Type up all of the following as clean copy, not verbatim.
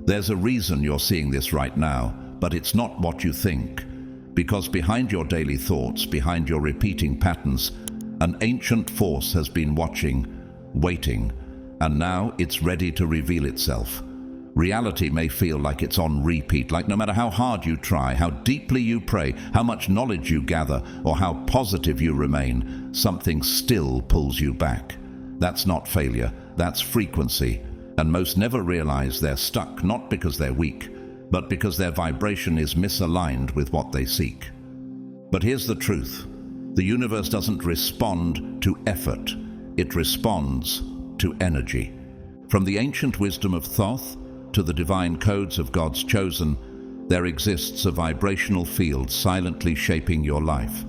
There's a reason you're seeing this right now, but it's not what you think. Because behind your daily thoughts, behind your repeating patterns, an ancient force has been watching, waiting, and now it's ready to reveal itself. Reality may feel like it's on repeat, like no matter how hard you try, how deeply you pray, how much knowledge you gather, or how positive you remain, something still pulls you back. That's not failure, that's frequency. And most never realize they're stuck, not because they're weak, but because their vibration is misaligned with what they seek. But here's the truth. The universe doesn't respond to effort. It responds to energy. From the ancient wisdom of Thoth to the divine codes of God's chosen, there exists a vibrational field silently shaping your life.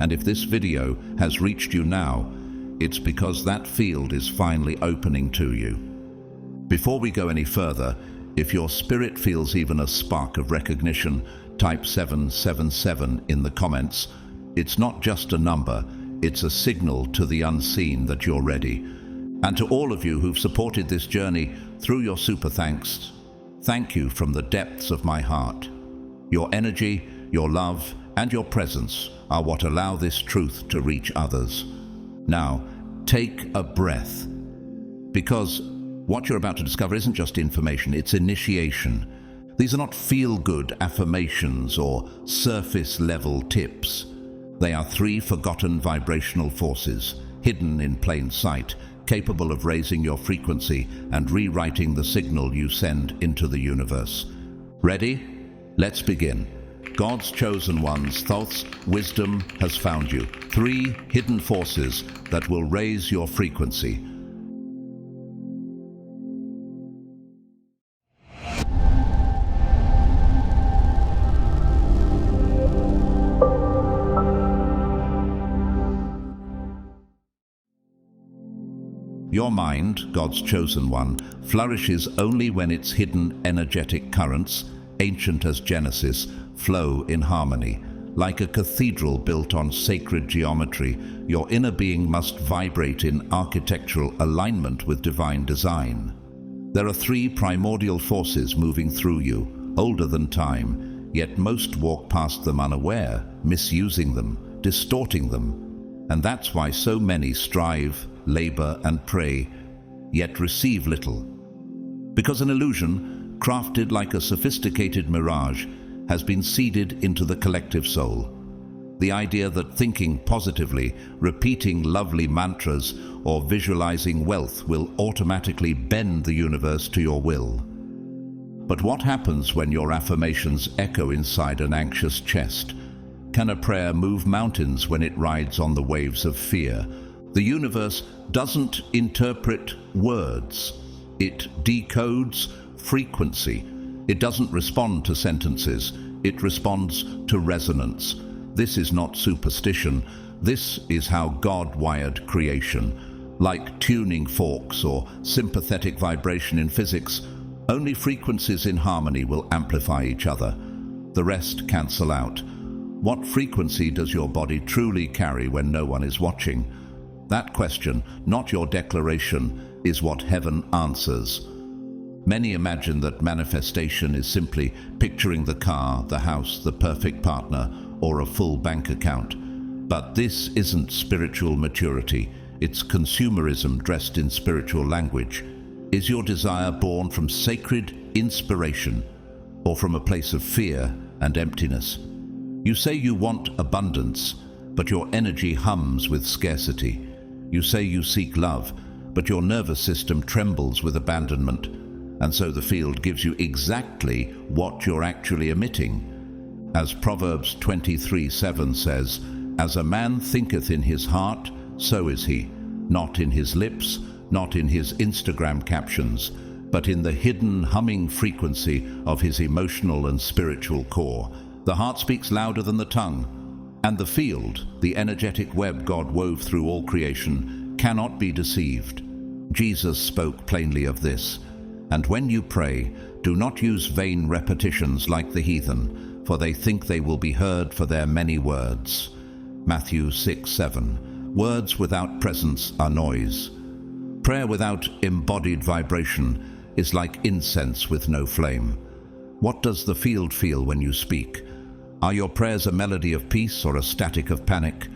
And if this video has reached you now, it's because that field is finally opening to you. Before we go any further, if your spirit feels even a spark of recognition, type 777 in the comments. It's not just a number, it's a signal to the unseen that you're ready. And to all of you who've supported this journey through your super thanks, thank you from the depths of my heart. Your energy, your love, and your presence are what allow this truth to reach others. Now, take a breath, because what you're about to discover isn't just information, it's initiation. These are not feel-good affirmations or surface-level tips. They are 3 forgotten vibrational forces, hidden in plain sight, capable of raising your frequency and rewriting the signal you send into the universe. Ready? Let's begin. God's chosen ones, Thoth's wisdom has found you. 3 hidden forces that will raise your frequency. Your mind, God's chosen one, flourishes only when its hidden energetic currents, ancient as Genesis, flow in harmony. Like a cathedral built on sacred geometry, your inner being must vibrate in architectural alignment with divine design. There are 3 primordial forces moving through you, older than time, yet most walk past them unaware, misusing them, distorting them. And that's why so many strive, labor, and pray, yet receive little. Because an illusion, crafted like a sophisticated mirage, has been seeded into the collective soul. The idea that thinking positively, repeating lovely mantras, or visualizing wealth will automatically bend the universe to your will. But what happens when your affirmations echo inside an anxious chest? Can a prayer move mountains when it rides on the waves of fear? The universe doesn't interpret words. It decodes frequency. It doesn't respond to sentences. It responds to resonance. This is not superstition. This is how God wired creation. Like tuning forks or sympathetic vibration in physics, only frequencies in harmony will amplify each other. The rest cancel out. What frequency does your body truly carry when no one is watching? That question, not your declaration, is what heaven answers. Many imagine that manifestation is simply picturing the car, the house, the perfect partner, or a full bank account. But this isn't spiritual maturity. It's consumerism dressed in spiritual language. Is your desire born from sacred inspiration or from a place of fear and emptiness? You say you want abundance, but your energy hums with scarcity. You say you seek love, but your nervous system trembles with abandonment. And so the field gives you exactly what you're actually emitting. As Proverbs 23:7 says, "As a man thinketh in his heart, so is he, not in his lips, not in his Instagram captions, but in the hidden humming frequency of his emotional and spiritual core." The heart speaks louder than the tongue, and the field, the energetic web God wove through all creation, cannot be deceived. Jesus spoke plainly of this. And when you pray, do not use vain repetitions like the heathen, for they think they will be heard for their many words. Matthew 6:7. Words without presence are noise. Prayer without embodied vibration is like incense with no flame. What does the field feel when you speak? Are your prayers a melody of peace or a static of panic?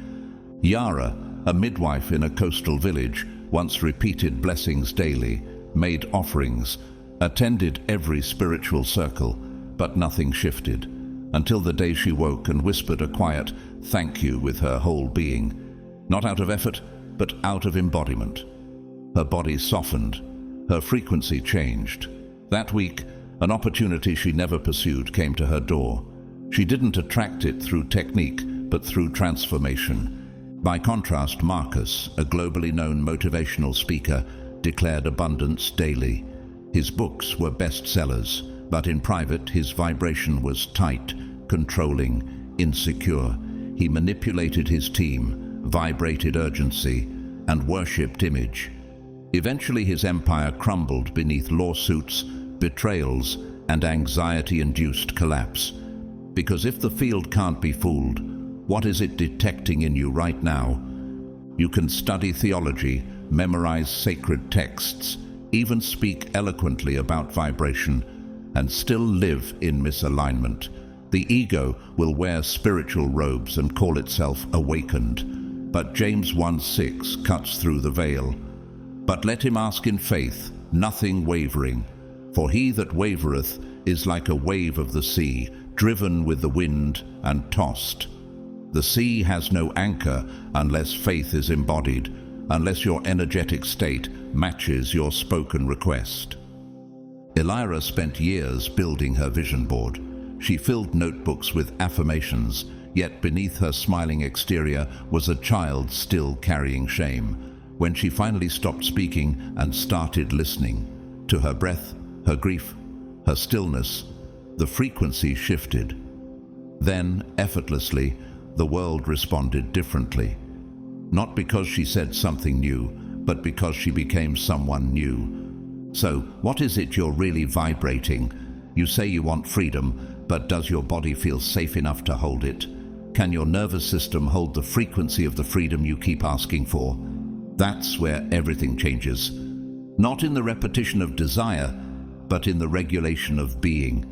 Yara, a midwife in a coastal village, once repeated blessings daily, made offerings, attended every spiritual circle, but nothing shifted, until the day she woke and whispered a quiet thank you with her whole being, not out of effort, but out of embodiment. Her body softened, her frequency changed. That week, an opportunity she never pursued came to her door. She didn't attract it through technique, but through transformation. By contrast, Marcus, a globally known motivational speaker, declared abundance daily. His books were bestsellers, but in private his vibration was tight, controlling, insecure. He manipulated his team, vibrated urgency, and worshipped image. Eventually his empire crumbled beneath lawsuits, betrayals, and anxiety-induced collapse. Because if the field can't be fooled, what is it detecting in you right now? You can study theology, memorize sacred texts, even speak eloquently about vibration, and still live in misalignment. The ego will wear spiritual robes and call itself awakened, but James 1:6 cuts through the veil. But let him ask in faith, nothing wavering, for he that wavereth is like a wave of the sea, driven with the wind and tossed. The sea has no anchor unless faith is embodied, unless your energetic state matches your spoken request. Elira spent years building her vision board. She filled notebooks with affirmations, yet beneath her smiling exterior was a child still carrying shame. When she finally stopped speaking and started listening to her breath, her grief, her stillness, the frequency shifted. Then, effortlessly, the world responded differently. Not because she said something new, but because she became someone new. So, what is it you're really vibrating? You say you want freedom, but does your body feel safe enough to hold it? Can your nervous system hold the frequency of the freedom you keep asking for? That's where everything changes. Not in the repetition of desire, but in the regulation of being.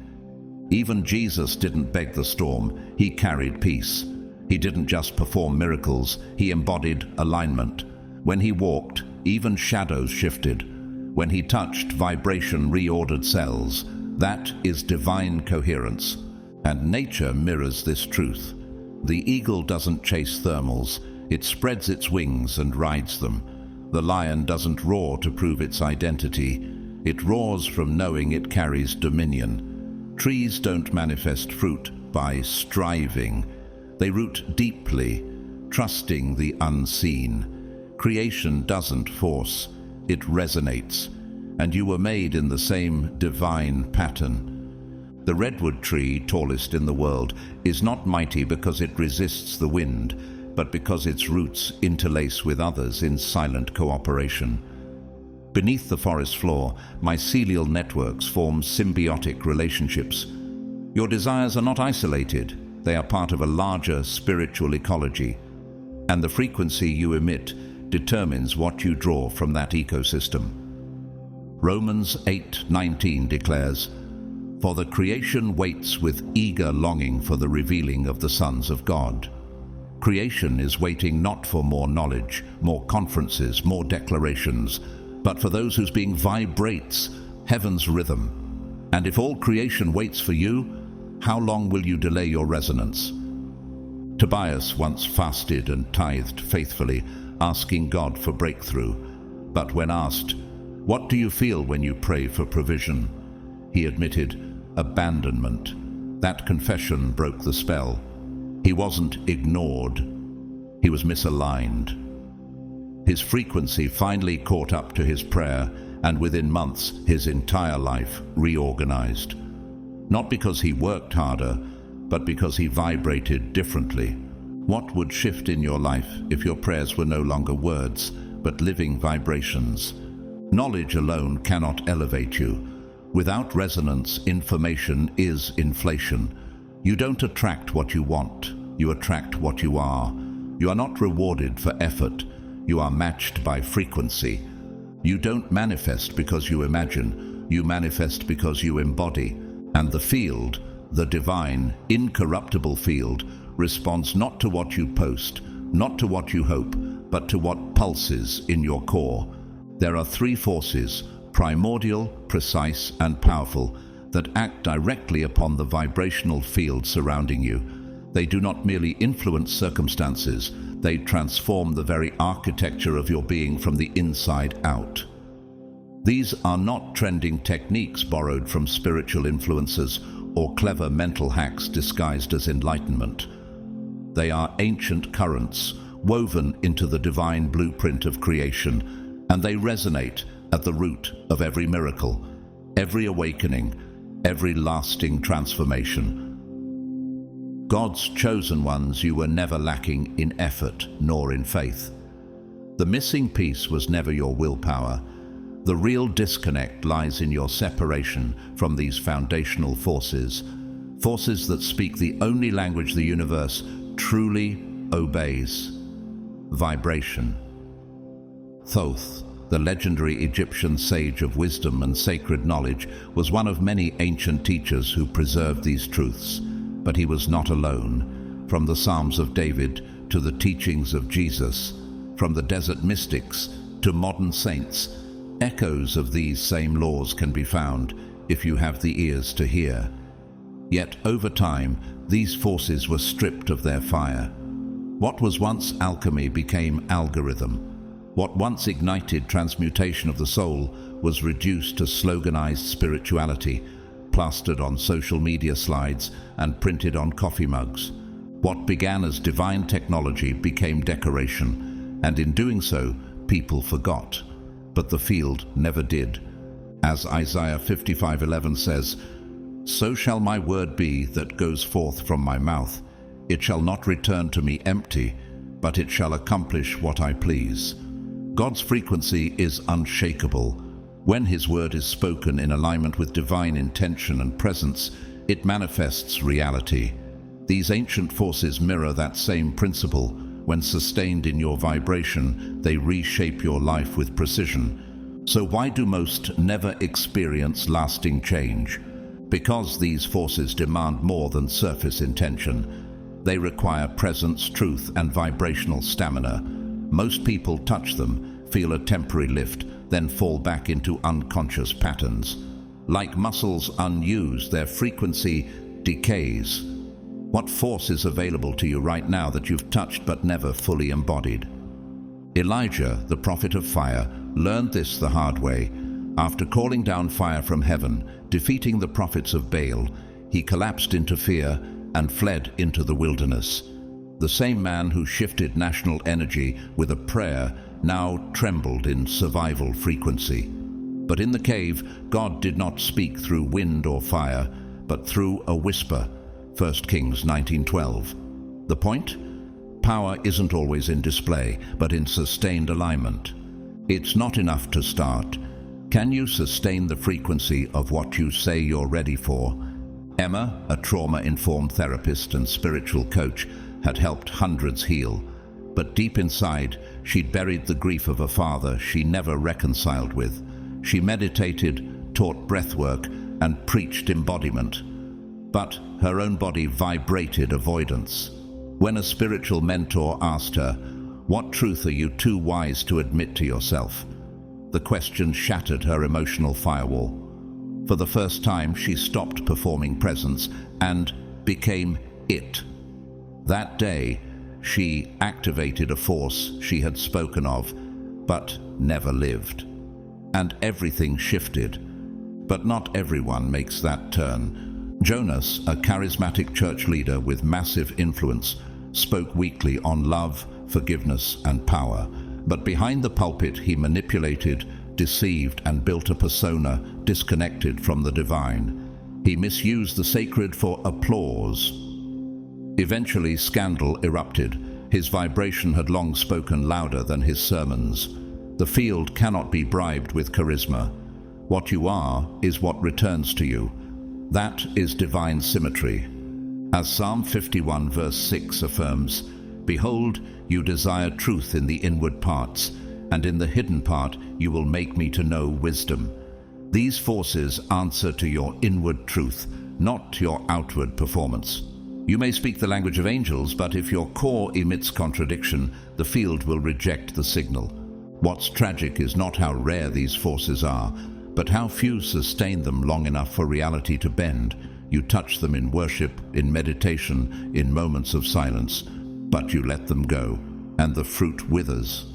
Even Jesus didn't beg the storm, he carried peace. He didn't just perform miracles, he embodied alignment. When he walked, even shadows shifted. When he touched, vibration reordered cells. That is divine coherence. And nature mirrors this truth. The eagle doesn't chase thermals, it spreads its wings and rides them. The lion doesn't roar to prove its identity, it roars from knowing it carries dominion. Trees don't manifest fruit by striving. They root deeply, trusting the unseen. Creation doesn't force, it resonates, and you were made in the same divine pattern. The redwood tree, tallest in the world, is not mighty because it resists the wind, but because its roots interlace with others in silent cooperation. Beneath the forest floor, mycelial networks form symbiotic relationships. Your desires are not isolated, they are part of a larger spiritual ecology, and the frequency you emit determines what you draw from that ecosystem. Romans 8:19 declares, "For the creation waits with eager longing for the revealing of the sons of God." Creation is waiting not for more knowledge, more conferences, more declarations, but for those whose being vibrates heaven's rhythm. And if all creation waits for you, how long will you delay your resonance? Tobias once fasted and tithed faithfully, asking God for breakthrough. But when asked, "What do you feel when you pray for provision?" he admitted, abandonment. That confession broke the spell. He wasn't ignored, he was misaligned. His frequency finally caught up to his prayer, and within months his entire life reorganized. Not because he worked harder, but because he vibrated differently. What would shift in your life if your prayers were no longer words, but living vibrations? Knowledge alone cannot elevate you. Without resonance, information is inflation. You don't attract what you want, you attract what you are. You are not rewarded for effort, you are matched by frequency. You don't manifest because you imagine, you manifest because you embody, and the field, the divine, incorruptible field, responds not to what you post, not to what you hope, but to what pulses in your core. There are three forces, primordial, precise, and powerful, that act directly upon the vibrational field surrounding you. They do not merely influence circumstances, they transform the very architecture of your being from the inside out. These are not trending techniques borrowed from spiritual influences or clever mental hacks disguised as enlightenment. They are ancient currents woven into the divine blueprint of creation, and they resonate at the root of every miracle, every awakening, every lasting transformation. God's chosen ones, you were never lacking in effort nor in faith. The missing piece was never your willpower. The real disconnect lies in your separation from these foundational forces, forces that speak the only language the universe truly obeys: vibration. Thoth, the legendary Egyptian sage of wisdom and sacred knowledge, was one of many ancient teachers who preserved these truths. But he was not alone. From the Psalms of David to the teachings of Jesus, from the desert mystics to modern saints, echoes of these same laws can be found if you have the ears to hear. Yet over time, these forces were stripped of their fire. What was once alchemy became algorithm. What once ignited transmutation of the soul was reduced to sloganized spirituality, plastered on social media slides and printed on coffee mugs. What began as divine technology became decoration, and in doing so, people forgot. But the field never did. As Isaiah 55:11 says, "So shall my word be that goes forth from my mouth. It shall not return to me empty, but it shall accomplish what I please." God's frequency is unshakable. When His word is spoken in alignment with divine intention and presence, it manifests reality. These ancient forces mirror that same principle. When sustained in your vibration, they reshape your life with precision. So why do most never experience lasting change? Because these forces demand more than surface intention. They require presence, truth, and vibrational stamina. Most people touch them, feel a temporary lift, then fall back into unconscious patterns. Like muscles unused, their frequency decays. What force is available to you right now that you've touched but never fully embodied? Elijah, the prophet of fire, learned this the hard way. After calling down fire from heaven, defeating the prophets of Baal, he collapsed into fear and fled into the wilderness. The same man who shifted national energy with a prayer now trembled in survival frequency. But in the cave, God did not speak through wind or fire, but through a whisper. 1 Kings 19:12. The point? Power isn't always in display, but in sustained alignment. It's not enough to start. Can you sustain the frequency of what you say you're ready for? Emma, a trauma-informed therapist and spiritual coach, had helped hundreds heal. But deep inside, she'd buried the grief of a father she never reconciled with. She meditated, taught breathwork, and preached embodiment. But her own body vibrated avoidance. When a spiritual mentor asked her, "What truth are you too wise to admit to yourself?" the question shattered her emotional firewall. For the first time, she stopped performing presence and became it. That day, she activated a force she had spoken of, but never lived. And everything shifted. But not everyone makes that turn. Jonas, a charismatic church leader with massive influence, spoke weekly on love, forgiveness, and power. But behind the pulpit, he manipulated, deceived, and built a persona disconnected from the divine. He misused the sacred for applause. Eventually, scandal erupted. His vibration had long spoken louder than his sermons. The field cannot be bribed with charisma. What you are is what returns to you. That is divine symmetry. As Psalm 51 verse 6 affirms, "Behold, you desire truth in the inward parts, and in the hidden part you will make me to know wisdom." These forces answer to your inward truth, not your outward performance. You may speak the language of angels, but if your core emits contradiction, the field will reject the signal. What's tragic is not how rare these forces are, but how few sustain them long enough for reality to bend. You touch them in worship, in meditation, in moments of silence, but you let them go, and the fruit withers.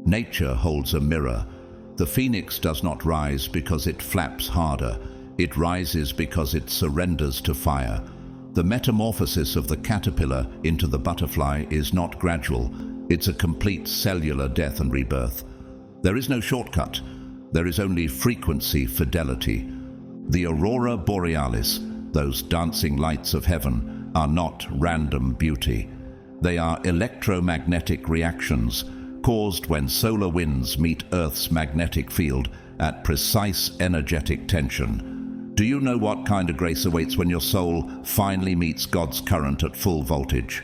Nature holds a mirror. The phoenix does not rise because it flaps harder. It rises because it surrenders to fire. The metamorphosis of the caterpillar into the butterfly is not gradual. It's a complete cellular death and rebirth. There is no shortcut. There is only frequency fidelity. The aurora borealis, those dancing lights of heaven, are not random beauty. They are electromagnetic reactions caused when solar winds meet Earth's magnetic field at precise energetic tension. Do you know what kind of grace awaits when your soul finally meets God's current at full voltage?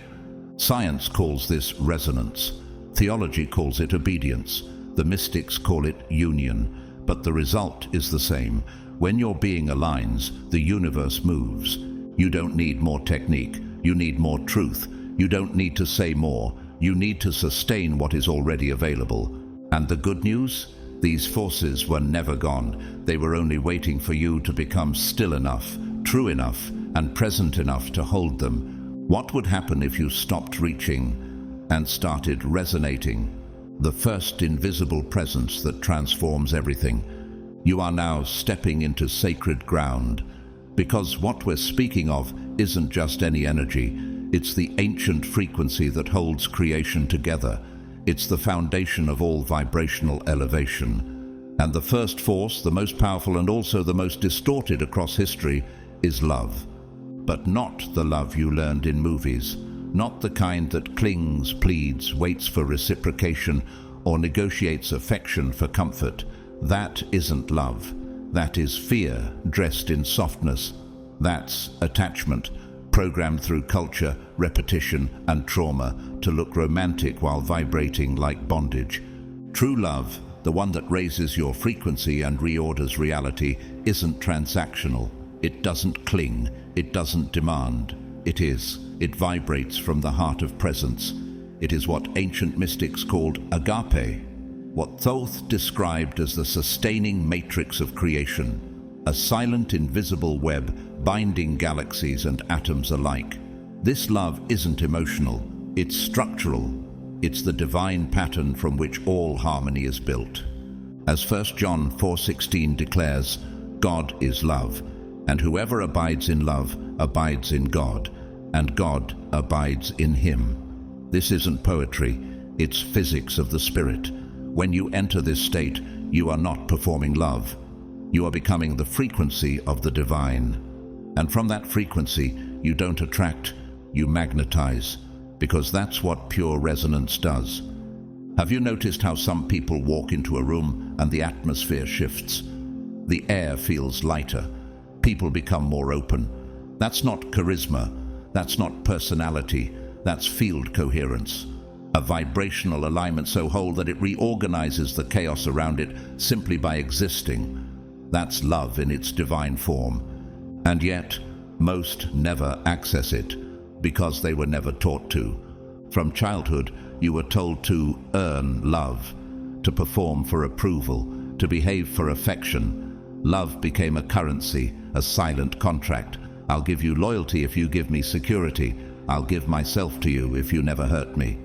Science calls this resonance. Theology calls it obedience. The mystics call it union. But the result is the same. When your being aligns, the universe moves. You don't need more technique. You need more truth. You don't need to say more. You need to sustain what is already available. And the good news? These forces were never gone. They were only waiting for you to become still enough, true enough, and present enough to hold them. What would happen if you stopped reaching and started resonating? The first invisible presence that transforms everything. You are now stepping into sacred ground, because what we're speaking of isn't just any energy. It's the ancient frequency that holds creation together. It's the foundation of all vibrational elevation. And the first force, the most powerful and also the most distorted across history, is love. But not the love you learned in movies. Not the kind that clings, pleads, waits for reciprocation, or negotiates affection for comfort. That isn't love. That is fear dressed in softness. That's attachment, programmed through culture, repetition, and trauma to look romantic while vibrating like bondage. True love, the one that raises your frequency and reorders reality, isn't transactional. It doesn't cling. It doesn't demand. It is. It vibrates from the heart of presence. It is what ancient mystics called agape, what Thoth described as the sustaining matrix of creation, a silent, invisible web binding galaxies and atoms alike. This love isn't emotional, it's structural. It's the divine pattern from which all harmony is built. As 1 John 4:16 declares, God is love, and whoever abides in love abides in God, and God abides in him. This isn't poetry, it's physics of the spirit. When you enter this state, you are not performing love. You are becoming the frequency of the divine. And from that frequency, you don't attract, you magnetize, because that's what pure resonance does. Have you noticed how some people walk into a room and the atmosphere shifts? The air feels lighter. People become more open. That's not charisma. That's not personality. That's field coherence. A vibrational alignment so whole that it reorganizes the chaos around it simply by existing. That's love in its divine form. And yet, most never access it, because they were never taught to. From childhood, you were told to earn love, to perform for approval, to behave for affection. Love became a currency, a silent contract. I'll give you loyalty if you give me security. I'll give myself to you if you never hurt me.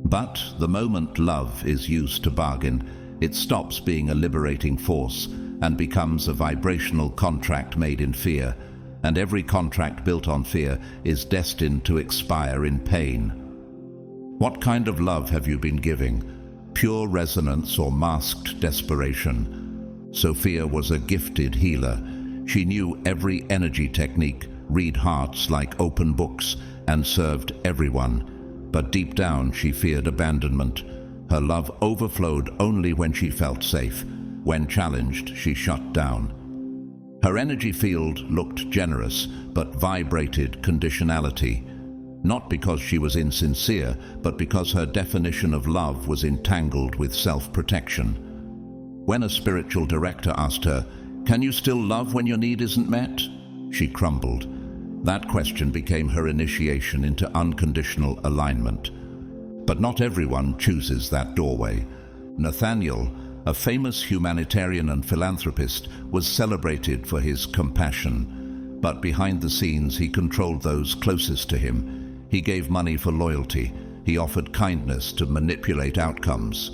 But the moment love is used to bargain, it stops being a liberating force and becomes a vibrational contract made in fear. And every contract built on fear is destined to expire in pain. What kind of love have you been giving? Pure resonance or masked desperation? Sophia was a gifted healer. She knew every energy technique, read hearts like open books, and served everyone. But deep down she feared abandonment. Her love overflowed only when she felt safe. When challenged, she shut down. Her energy field looked generous, but vibrated conditionality. Not because she was insincere, but because her definition of love was entangled with self-protection. When a spiritual director asked her, "Can you still love when your need isn't met?" she crumbled. That question became her initiation into unconditional alignment. But not everyone chooses that doorway. Nathaniel, a famous humanitarian and philanthropist, was celebrated for his compassion. But behind the scenes, he controlled those closest to him. He gave money for loyalty. He offered kindness to manipulate outcomes.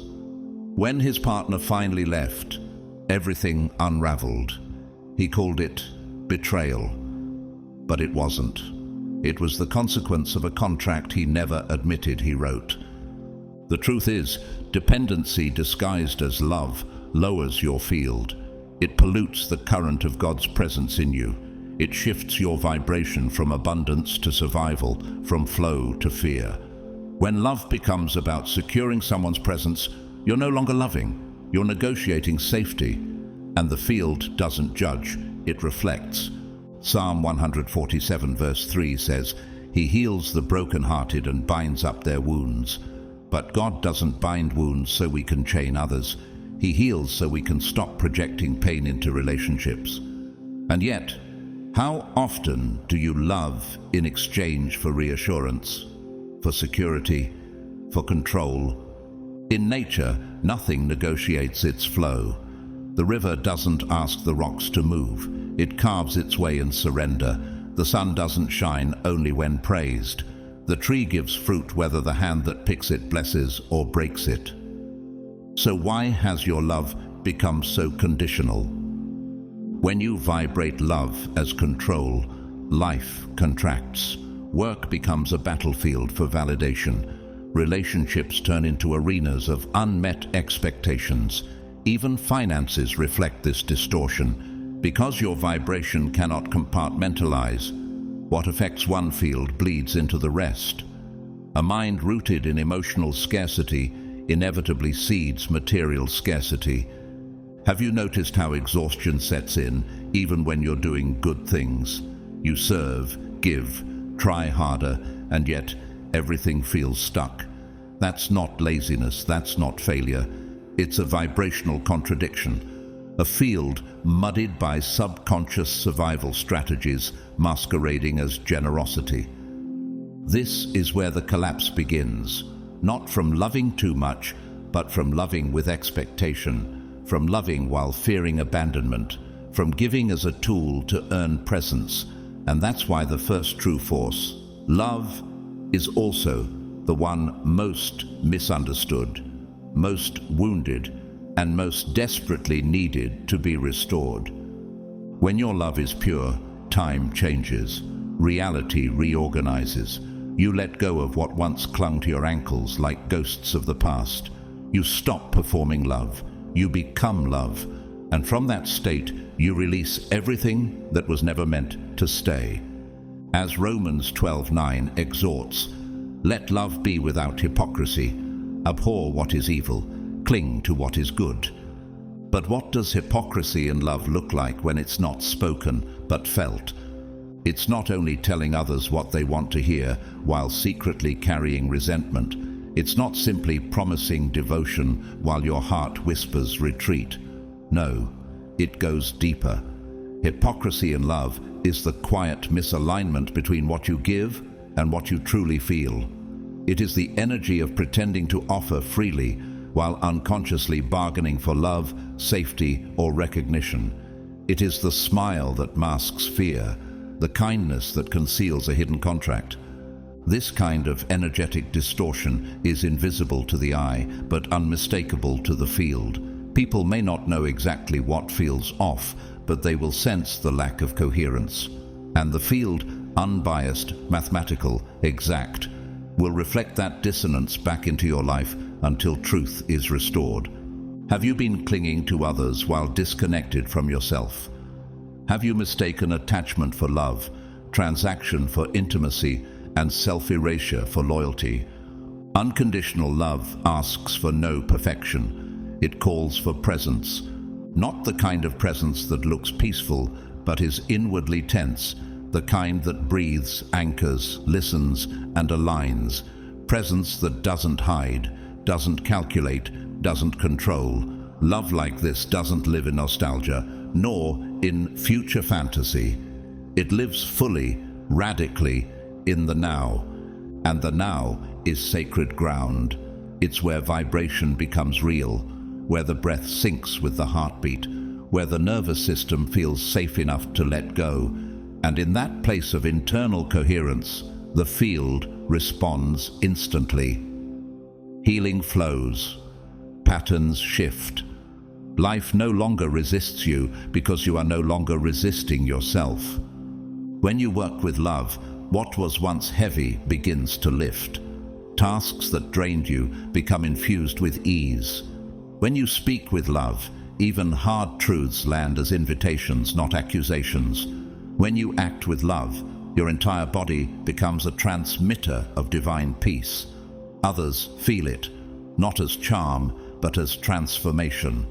When his partner finally left, everything unraveled. He called it betrayal. But it wasn't. It was the consequence of a contract he never admitted he wrote. The truth is, dependency disguised as love lowers your field. It pollutes the current of God's presence in you. It shifts your vibration from abundance to survival, from flow to fear. When love becomes about securing someone's presence, you're no longer loving. You're negotiating safety. And the field doesn't judge, it reflects. Psalm 147 verse 3 says, "He heals the brokenhearted and binds up their wounds." But God doesn't bind wounds so we can chain others. He heals so we can stop projecting pain into relationships. And yet, how often do you love in exchange for reassurance, for security, for control? In nature, nothing negotiates its flow. The river doesn't ask the rocks to move. It carves its way in surrender. The sun doesn't shine only when praised. The tree gives fruit whether the hand that picks it blesses or breaks it. So why has your love become so conditional? When you vibrate love as control, life contracts. Work becomes a battlefield for validation. Relationships turn into arenas of unmet expectations. Even finances reflect this distortion. Because your vibration cannot compartmentalize, what affects one field bleeds into the rest. A mind rooted in emotional scarcity inevitably seeds material scarcity. Have you noticed how exhaustion sets in even when you're doing good things? You serve, give, try harder, and yet everything feels stuck. That's not laziness, that's not failure. It's a vibrational contradiction. A field muddied by subconscious survival strategies masquerading as generosity. This is where the collapse begins, not from loving too much, but from loving with expectation, from loving while fearing abandonment, from giving as a tool to earn presence. And that's why the first true force, love, is also the one most misunderstood, most wounded, and most desperately needed to be restored. When your love is pure, time changes, reality reorganizes. You let go of what once clung to your ankles like ghosts of the past. You stop performing love, you become love, and from that state you release everything that was never meant to stay. As Romans 12:9 exhorts, "Let love be without hypocrisy, abhor what is evil, cling to what is good." But what does hypocrisy in love look like when it's not spoken but felt? It's not only telling others what they want to hear while secretly carrying resentment. It's not simply promising devotion while your heart whispers retreat. No, it goes deeper. Hypocrisy in love is the quiet misalignment between what you give and what you truly feel. It is the energy of pretending to offer freely while unconsciously bargaining for love, safety, or recognition. It is the smile that masks fear, the kindness that conceals a hidden contract. This kind of energetic distortion is invisible to the eye, but unmistakable to the field. People may not know exactly what feels off, but they will sense the lack of coherence. And the field, unbiased, mathematical, exact, will reflect that dissonance back into your life until truth is restored. Have you been clinging to others while disconnected from yourself? Have you mistaken attachment for love, transaction for intimacy, and self-erasure for loyalty? Unconditional love asks for no perfection. It calls for presence. Not the kind of presence that looks peaceful, but is inwardly tense, the kind that breathes, anchors, listens, and aligns. Presence that doesn't hide, doesn't calculate, doesn't control, Love like this doesn't live in nostalgia, nor in future fantasy. It lives fully, radically, in the now. And the now is sacred ground. It's where vibration becomes real, where the breath syncs with the heartbeat, where the nervous system feels safe enough to let go. And in that place of internal coherence, the field responds instantly. Healing flows. Patterns shift. Life no longer resists you because you are no longer resisting yourself. When you work with love, what was once heavy begins to lift. Tasks that drained you become infused with ease. When you speak with love, even hard truths land as invitations, not accusations. When you act with love, your entire body becomes a transmitter of divine peace. Others feel it, not as charm, but as transformation.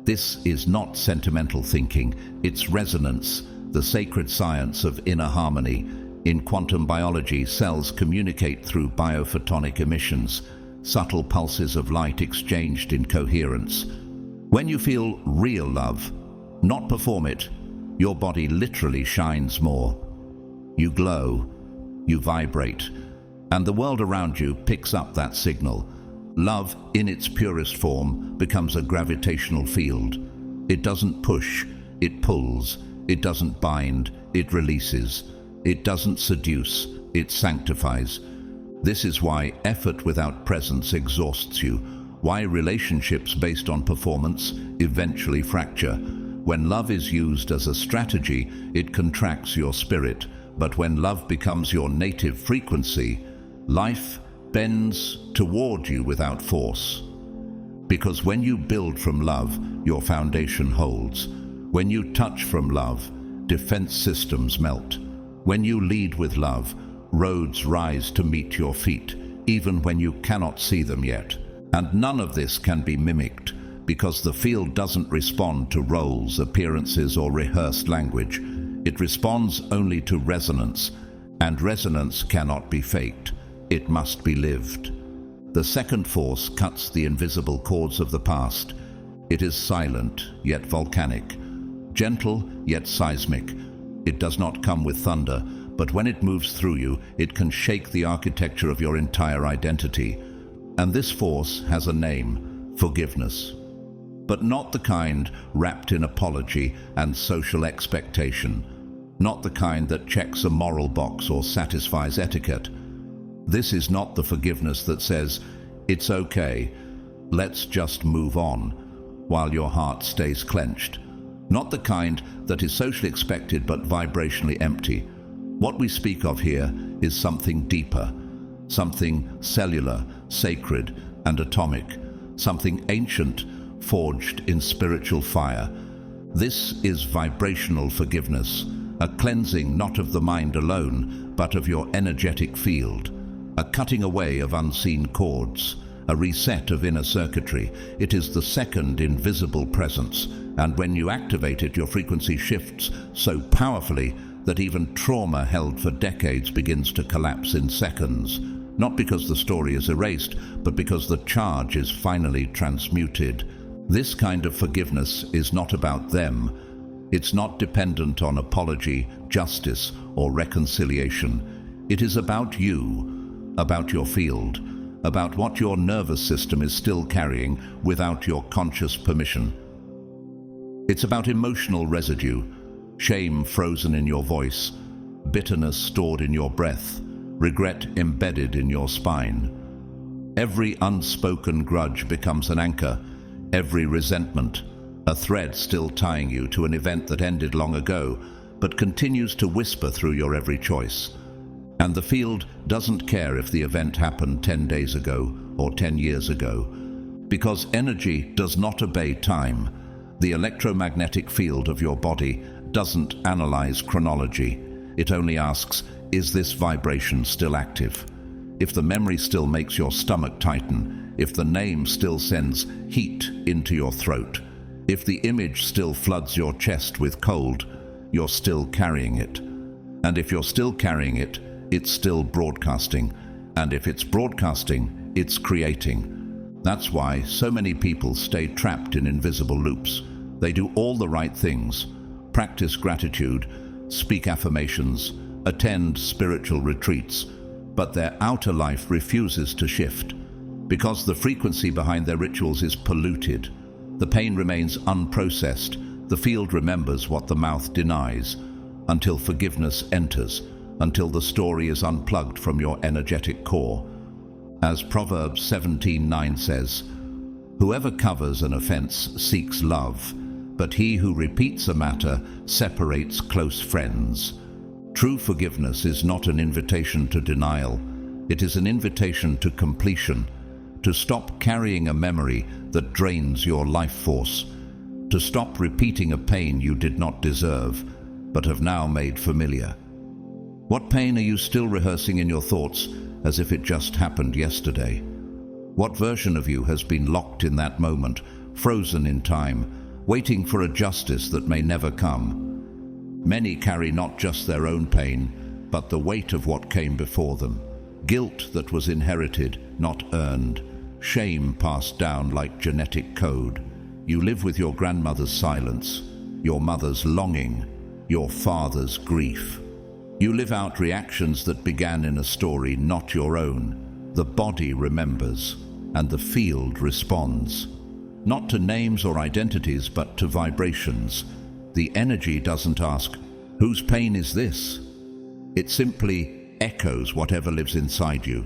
This is not sentimental thinking, it's resonance, the sacred science of inner harmony. In quantum biology, cells communicate through biophotonic emissions, subtle pulses of light exchanged in coherence. When you feel real love, not perform it, your body literally shines more. You glow, you vibrate, and the world around you picks up that signal. Love, in its purest form, becomes a gravitational field. It doesn't push, it pulls. It doesn't bind, it releases. It doesn't seduce, it sanctifies. This is why effort without presence exhausts you, why relationships based on performance eventually fracture. When love is used as a strategy, it contracts your spirit. But when love becomes your native frequency, life bends toward you without force. Because when you build from love, your foundation holds. When you touch from love, defense systems melt. When you lead with love, roads rise to meet your feet, even when you cannot see them yet. And none of this can be mimicked, because the field doesn't respond to roles, appearances, or rehearsed language. It responds only to resonance, and resonance cannot be faked. It must be lived. The second force cuts the invisible cords of the past. It is silent, yet volcanic, gentle, yet seismic. It does not come with thunder, but when it moves through you, it can shake the architecture of your entire identity. And this force has a name: forgiveness. But not the kind wrapped in apology and social expectation. Not the kind that checks a moral box or satisfies etiquette. This is not the forgiveness that says, "It's okay, let's just move on," while your heart stays clenched. Not the kind that is socially expected but vibrationally empty. What we speak of here is something deeper, something cellular, sacred, and atomic, something ancient, forged in spiritual fire. This is vibrational forgiveness, a cleansing not of the mind alone, but of your energetic field, a cutting away of unseen cords, a reset of inner circuitry. It is the second invisible presence, and when you activate it, your frequency shifts so powerfully that even trauma held for decades begins to collapse in seconds. Not because the story is erased, but because the charge is finally transmuted. This kind of forgiveness is not about them. It's not dependent on apology, justice, or reconciliation. It is about you, about your field, about what your nervous system is still carrying without your conscious permission. It's about emotional residue, shame frozen in your voice, bitterness stored in your breath, regret embedded in your spine. Every unspoken grudge becomes an anchor, every resentment a thread still tying you to an event that ended long ago, but continues to whisper through your every choice. And the field doesn't care if the event happened 10 days ago or 10 years ago, because energy does not obey time. The electromagnetic field of your body doesn't analyze chronology. It only asks, is this vibration still active? If the memory still makes your stomach tighten, if the name still sends heat into your throat, if the image still floods your chest with cold, you're still carrying it. And if you're still carrying it, it's still broadcasting. And if it's broadcasting, it's creating. That's why so many people stay trapped in invisible loops. They do all the right things, practice gratitude, speak affirmations, attend spiritual retreats, but their outer life refuses to shift. Because the frequency behind their rituals is polluted, the pain remains unprocessed, the field remembers what the mouth denies, until forgiveness enters, until the story is unplugged from your energetic core. As Proverbs 17:9 says, "Whoever covers an offense seeks love, but he who repeats a matter separates close friends." True forgiveness is not an invitation to denial. It is an invitation to completion, to stop carrying a memory that drains your life force, to stop repeating a pain you did not deserve, but have now made familiar. What pain are you still rehearsing in your thoughts as if it just happened yesterday? What version of you has been locked in that moment, frozen in time, waiting for a justice that may never come? Many carry not just their own pain, but the weight of what came before them. Guilt that was inherited, not earned. Shame passed down like genetic code. You live with your grandmother's silence, your mother's longing, your father's grief. You live out reactions that began in a story not your own. The body remembers, and the field responds. Not to names or identities, but to vibrations. The energy doesn't ask, "Whose pain is this?" It simply echoes whatever lives inside you.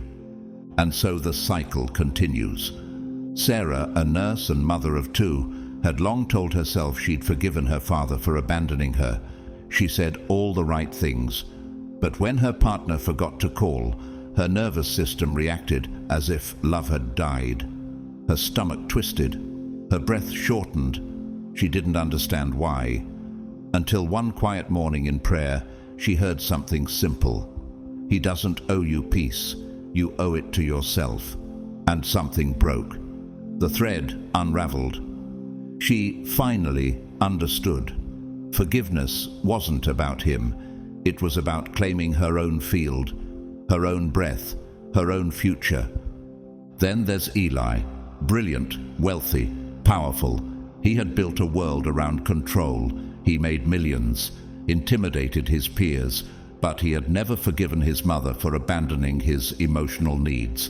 And so the cycle continues. Sarah, a nurse and mother of two, had long told herself she'd forgiven her father for abandoning her. She said all the right things. But when her partner forgot to call, her nervous system reacted as if love had died. Her stomach twisted, her breath shortened. She didn't understand why. Until one quiet morning in prayer, she heard something simple. He doesn't owe you peace, you owe it to yourself. And something broke. The thread unraveled. She finally understood. Forgiveness wasn't about him. It was about claiming her own field, her own breath, her own future. Then there's Eli, brilliant, wealthy, powerful. He had built a world around control. He made millions, intimidated his peers, but he had never forgiven his mother for abandoning his emotional needs.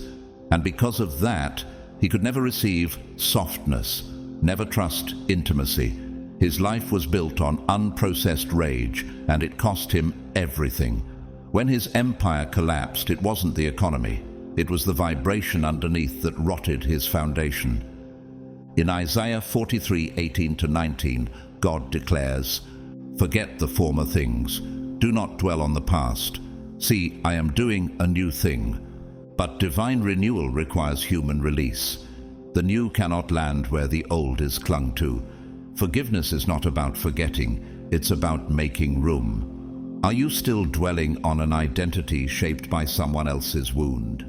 And because of that, he could never receive softness, never trust intimacy. His life was built on unprocessed rage, and it cost him everything. When his empire collapsed, it wasn't the economy. It was the vibration underneath that rotted his foundation. In Isaiah 43:18-19, God declares, "Forget the former things. Do not dwell on the past. See, I am doing a new thing." But divine renewal requires human release. The new cannot land where the old is clung to. Forgiveness is not about forgetting, it's about making room. Are you still dwelling on an identity shaped by someone else's wound?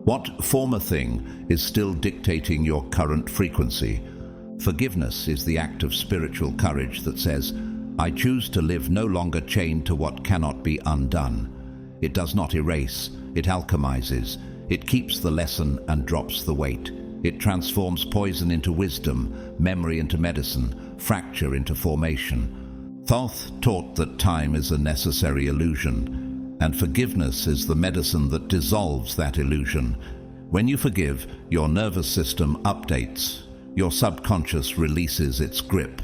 What former thing is still dictating your current frequency? Forgiveness is the act of spiritual courage that says, "I choose to live no longer chained to what cannot be undone." It does not erase, it alchemizes. It keeps the lesson and drops the weight. It transforms poison into wisdom, memory into medicine, fracture into formation. Thoth taught that time is a necessary illusion, and forgiveness is the medicine that dissolves that illusion. When you forgive, your nervous system updates. Your subconscious releases its grip.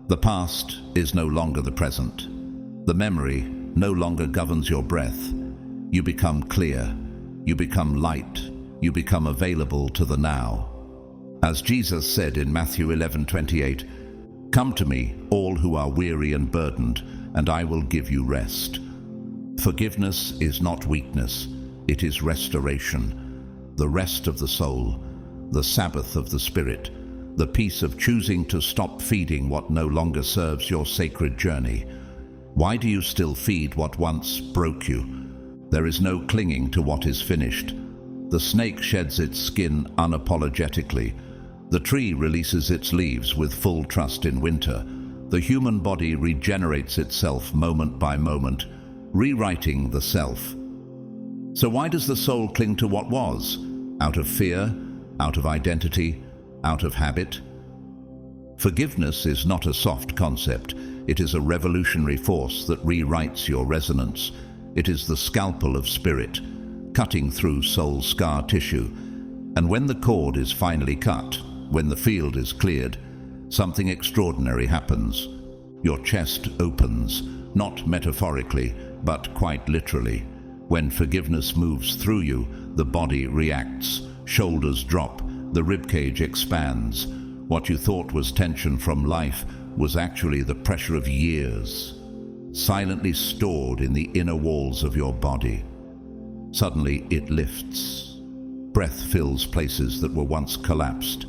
The past is no longer the present. The memory no longer governs your breath. You become clear. You become light. You become available to the now. As Jesus said in Matthew 11:28, "Come to me, all who are weary and burdened, and I will give you rest." Forgiveness is not weakness, it is restoration. The rest of the soul, the Sabbath of the Spirit, the peace of choosing to stop feeding what no longer serves your sacred journey. Why do you still feed what once broke you? There is no clinging to what is finished. The snake sheds its skin unapologetically. The tree releases its leaves with full trust in winter. The human body regenerates itself moment by moment, rewriting the self. So why does the soul cling to what was? Out of fear? out of identity, out of habit. Forgiveness is not a soft concept. It is a revolutionary force that rewrites your resonance. It is the scalpel of spirit, cutting through soul scar tissue. And when the cord is finally cut, when the field is cleared, something extraordinary happens. Your chest opens, not metaphorically, but quite literally. When forgiveness moves through you, the body reacts, shoulders drop, the ribcage expands. What you thought was tension from life was actually the pressure of years, silently stored in the inner walls of your body. Suddenly it lifts. Breath fills places that were once collapsed,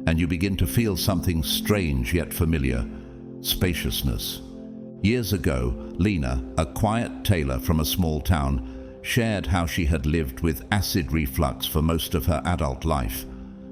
and you begin to feel something strange yet familiar: spaciousness. Years ago, Lena, a quiet tailor from a small town, shared how she had lived with acid reflux for most of her adult life.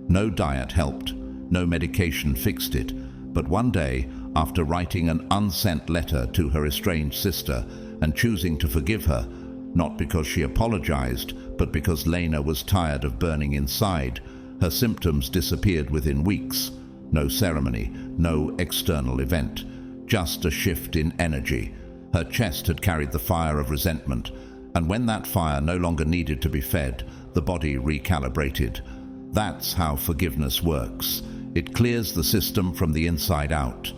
No diet helped, no medication fixed it, but one day, after writing an unsent letter to her estranged sister and choosing to forgive her, not because she apologized, but because Lena was tired of burning inside, her symptoms disappeared within weeks. No ceremony, no external event, just a shift in energy. Her chest had carried the fire of resentment, and when that fire no longer needed to be fed, the body recalibrated. That's how forgiveness works. It clears the system from the inside out.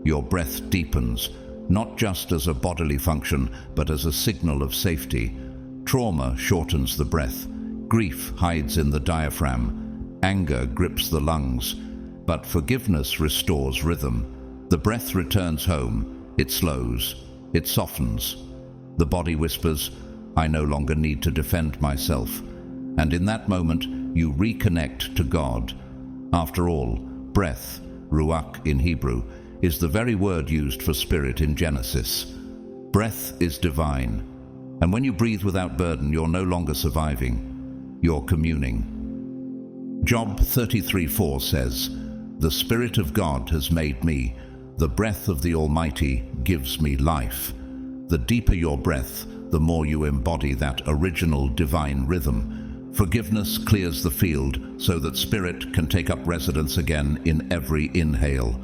Your breath deepens, not just as a bodily function, but as a signal of safety. Trauma shortens the breath. Grief hides in the diaphragm. Anger grips the lungs. But forgiveness restores rhythm. The breath returns home. It slows. It softens. The body whispers, "I no longer need to defend myself." And in that moment, you reconnect to God. After all, breath, ruach in Hebrew, is the very word used for spirit in Genesis. Breath is divine. And when you breathe without burden, you're no longer surviving. You're communing. Job 33:4 says, "The Spirit of God has made me. The breath of the Almighty gives me life." The deeper your breath, the more you embody that original divine rhythm. Forgiveness clears the field so that spirit can take up residence again in every inhale.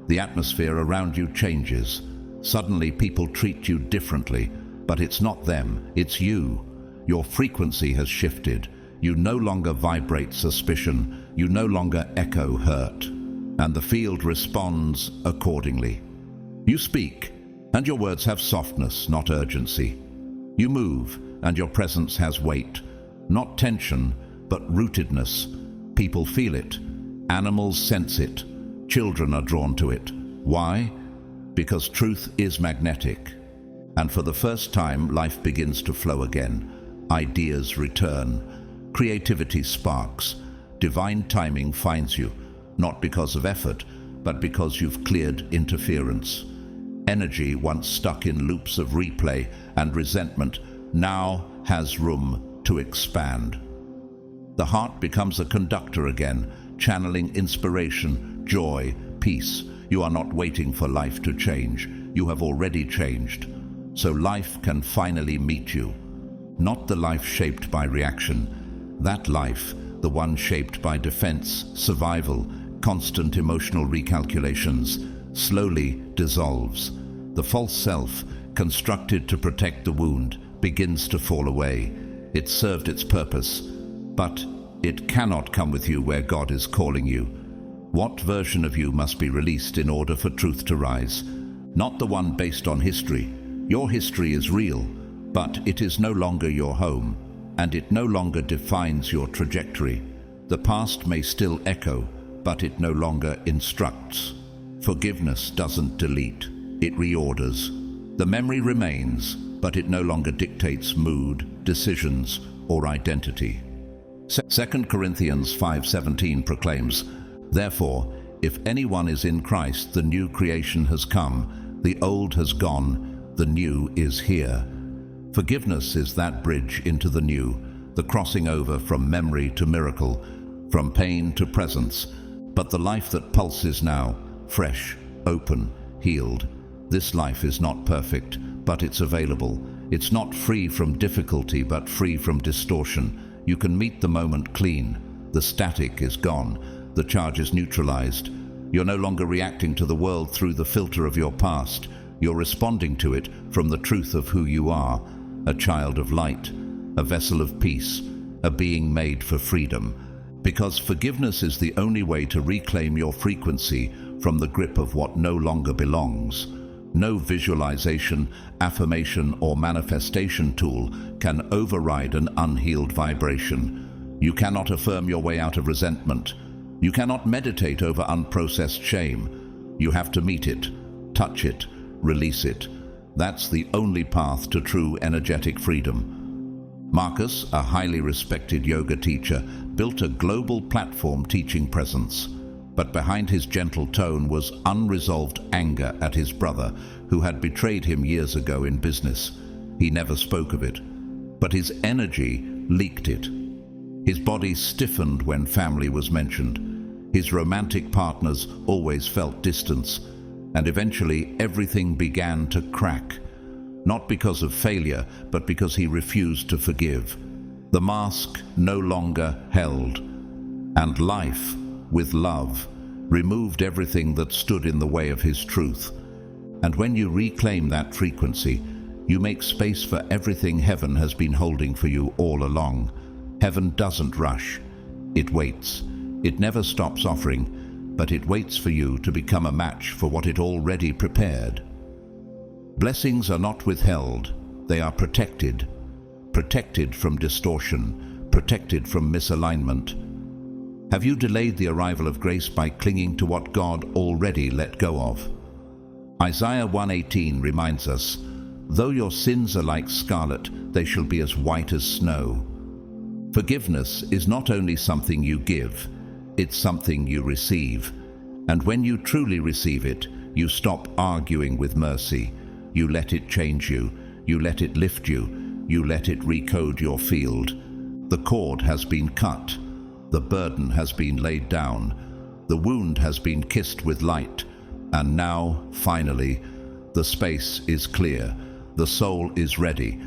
The atmosphere around you changes. Suddenly people treat you differently, but it's not them, it's you. Your frequency has shifted. You no longer vibrate suspicion. You no longer echo hurt. And the field responds accordingly. You speak, and your words have softness, not urgency. You move, and your presence has weight. Not tension, but rootedness. People feel it. Animals sense it. Children are drawn to it. Why? Because truth is magnetic. And for the first time, life begins to flow again. Ideas return. Creativity sparks. Divine timing finds you, not because of effort, but because you've cleared interference. Energy once stuck in loops of replay and resentment now has room to expand. The heart becomes a conductor again, channeling inspiration, joy, peace. You are not waiting for life to change. You have already changed. So life can finally meet you. Not the life shaped by reaction. That life, the one shaped by defense, survival, constant emotional recalculations, slowly dissolves. The false self, constructed to protect the wound, begins to fall away. It served its purpose, but it cannot come with you where God is calling you. What version of you must be released in order for truth to rise? Not the one based on history. Your history is real, but it is no longer your home, and it no longer defines your trajectory. The past may still echo, but it no longer instructs. Forgiveness doesn't delete, it reorders. The memory remains, but it no longer dictates mood, decisions, or identity. 2 Corinthians 5:17 proclaims, "Therefore, if anyone is in Christ, the new creation has come, the old has gone, the new is here." Forgiveness is that bridge into the new, the crossing over from memory to miracle, from pain to presence. But the life that pulses now, fresh, open, healed, this life is not perfect, but it's available. It's not free from difficulty, but free from distortion. You can meet the moment clean. The static is gone. The charge is neutralized. You're no longer reacting to the world through the filter of your past. You're responding to it from the truth of who you are, a child of light, a vessel of peace, a being made for freedom. Because forgiveness is the only way to reclaim your frequency from the grip of what no longer belongs. No visualization, affirmation, or manifestation tool can override an unhealed vibration. You cannot affirm your way out of resentment. You cannot meditate over unprocessed shame. You have to meet it, touch it, release it. That's the only path to true energetic freedom. Marcus, a highly respected yoga teacher, built a global platform teaching presence. But behind his gentle tone was unresolved anger at his brother, who had betrayed him years ago in business. He never spoke of it, but his energy leaked it. His body stiffened when family was mentioned. His romantic partners always felt distance, and eventually everything began to crack. Not because of failure, but because he refused to forgive. The mask no longer held, and life, with love, removed everything that stood in the way of his truth. And when you reclaim that frequency, you make space for everything heaven has been holding for you all along. Heaven doesn't rush. It waits. It never stops offering, but it waits for you to become a match for what it already prepared. Blessings are not withheld. They are protected. Protected from distortion. Protected from misalignment. Have you delayed the arrival of grace by clinging to what God already let go of? Isaiah 1:18 reminds us, "Though your sins are like scarlet, they shall be as white as snow." Forgiveness is not only something you give, it's something you receive. And when you truly receive it, you stop arguing with mercy. You let it change you. You let it lift you. You let it recode your field. The cord has been cut. The burden has been laid down. The wound has been kissed with light. And now, finally, the space is clear. The soul is ready.